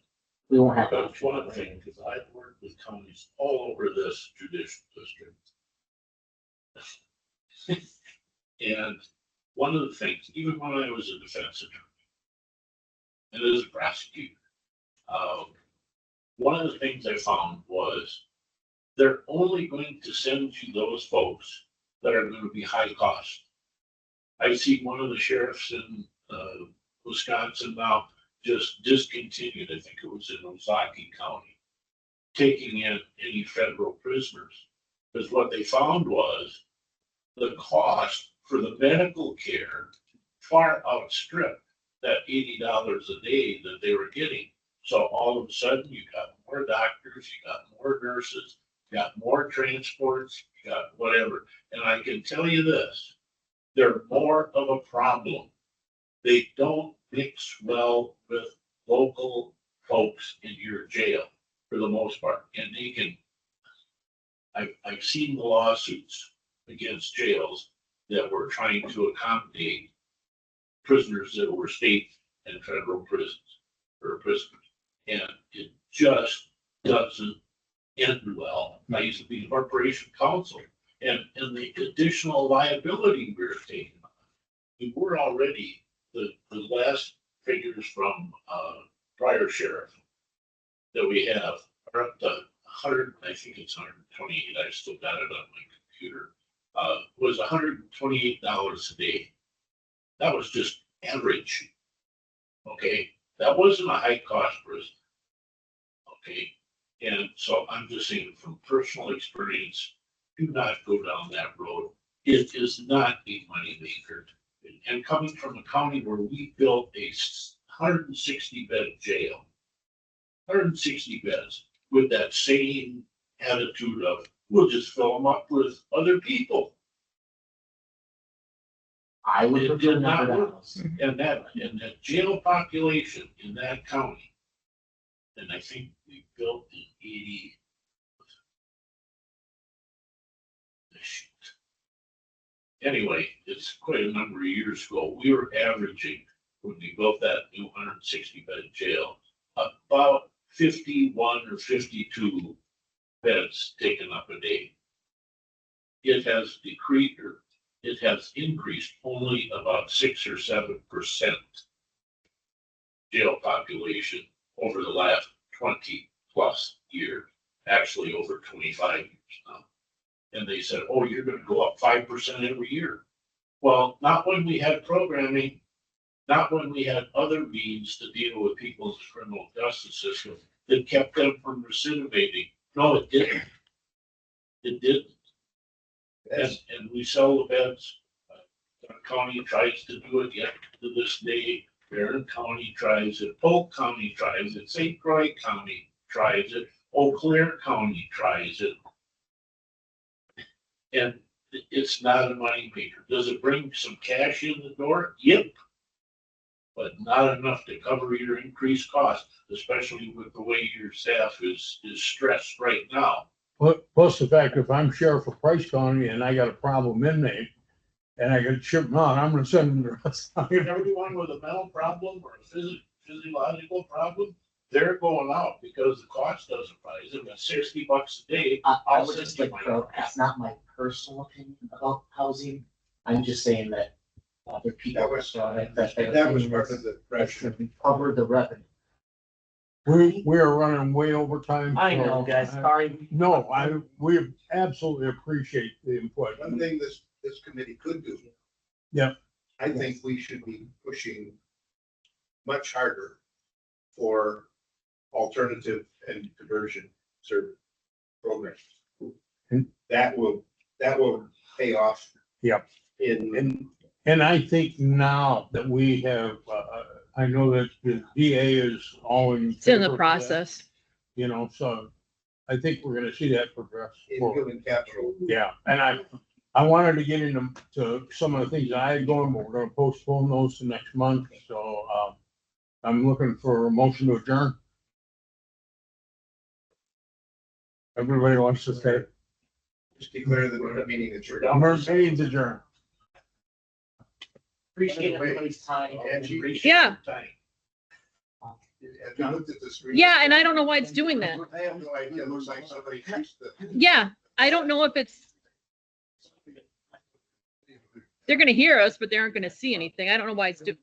Speaker 4: We won't have.
Speaker 6: That's one thing, because I've worked with counties all over this judicial district. And one of the things, even when I was a defense attorney, and as a prosecutor, one of the things I found was they're only going to send you those folks that are going to be high cost. I see one of the sheriffs in Wisconsin now just discontinued, I think it was in Ozaukee County, taking in any federal prisoners. Because what they found was the cost for the medical care far outstripped that $80 a day that they were getting. So all of a sudden, you got more doctors, you got more nurses, you got more transports, you got whatever. And I can tell you this, they're more of a problem. They don't mix well with local folks in your jail for the most part. And they can, I've seen the lawsuits against jails that were trying to accommodate prisoners that were state and federal prisons or prisoners. And it just doesn't end well. I used to be corporation counsel and the additional liability we were taking on. We were already, the last figures from, prior sheriff that we have are up to 100, I think it's 128, I still got it on my computer, was $128 a day. That was just average. Okay, that wasn't a high cost prison. Okay, and so I'm just saying from personal experience, do not go down that road. It is not a money maker. And coming from a county where we built a 160 bed jail, 160 beds with that same attitude of, we'll just fill them up with other people.
Speaker 4: I would
Speaker 6: It
Speaker 4: prefer
Speaker 6: did not
Speaker 4: number
Speaker 6: work.
Speaker 4: house.
Speaker 6: And that jail population in that county, and I think we built in 80. Anyway, it's quite a number of years ago. We were averaging, when we built that new 160 bed jail, about 51 or 52 beds taken up a day. It has decreased, or it has increased only about 6 or 7% jail population over the last 20 plus years, actually over 25 years now. And they said, oh, you're gonna go up 5% every year. Well, not when we had programming, not when we had other means to deal with people in the criminal justice system that kept them from recidivating. No, it didn't. It didn't. And we sell the beds. The county tries to do it yet to this day. Barron County tries it. Polk County tries it. St. Croix County tries it. Eau Claire County tries it. And it's not a money maker. Does it bring some cash in the door? Yep. But not enough to cover your increased cost, especially with the way your staff is stressed right now.
Speaker 2: Plus the fact, if I'm sheriff of Price County and I got a problem inmate and I got shipped out, I'm gonna send them to us.
Speaker 6: Everyone with a mental problem or a physiological problem, they're going out because the cost doesn't rise. If it's $60 a day,
Speaker 4: I would just like, it's not my personal opinion about housing. I'm just saying that other people.
Speaker 8: That was-
Speaker 4: saw it,
Speaker 8: That was part of the pressure.
Speaker 4: Cover the revenue.
Speaker 2: We are running way over time.
Speaker 4: I know,
Speaker 2: so
Speaker 4: guys, sorry.
Speaker 2: No, we absolutely appreciate the input.
Speaker 8: One thing this committee could do.
Speaker 2: Yeah.
Speaker 8: I think we should be pushing much harder for alternative and conversion service programs.
Speaker 2: Hmm.
Speaker 8: That will pay off.
Speaker 2: Yep. And I think now that we have, I know that the DA is all in.
Speaker 1: It's in
Speaker 2: favor
Speaker 1: the
Speaker 2: of
Speaker 1: process.
Speaker 2: that, you know, so I think we're gonna see that progress.
Speaker 8: In
Speaker 2: forward.
Speaker 8: human capital.
Speaker 2: Yeah, and I wanted to get into some of the things I had going, but we're gonna postpone those to next month, so, I'm looking for a motion to adjourn. Everybody wants to say,
Speaker 8: Just declare the meeting adjourned.
Speaker 2: meeting's adjourned.
Speaker 4: Appreciate everybody's time.
Speaker 1: Yeah.
Speaker 8: Have you looked at the screen?
Speaker 1: Yeah, and I don't know why it's doing that.
Speaker 8: I have no idea. It looks like somebody fixed the.
Speaker 1: Yeah, I don't know if it's, they're gonna hear us, but they aren't gonna see anything. I don't know why it's doing.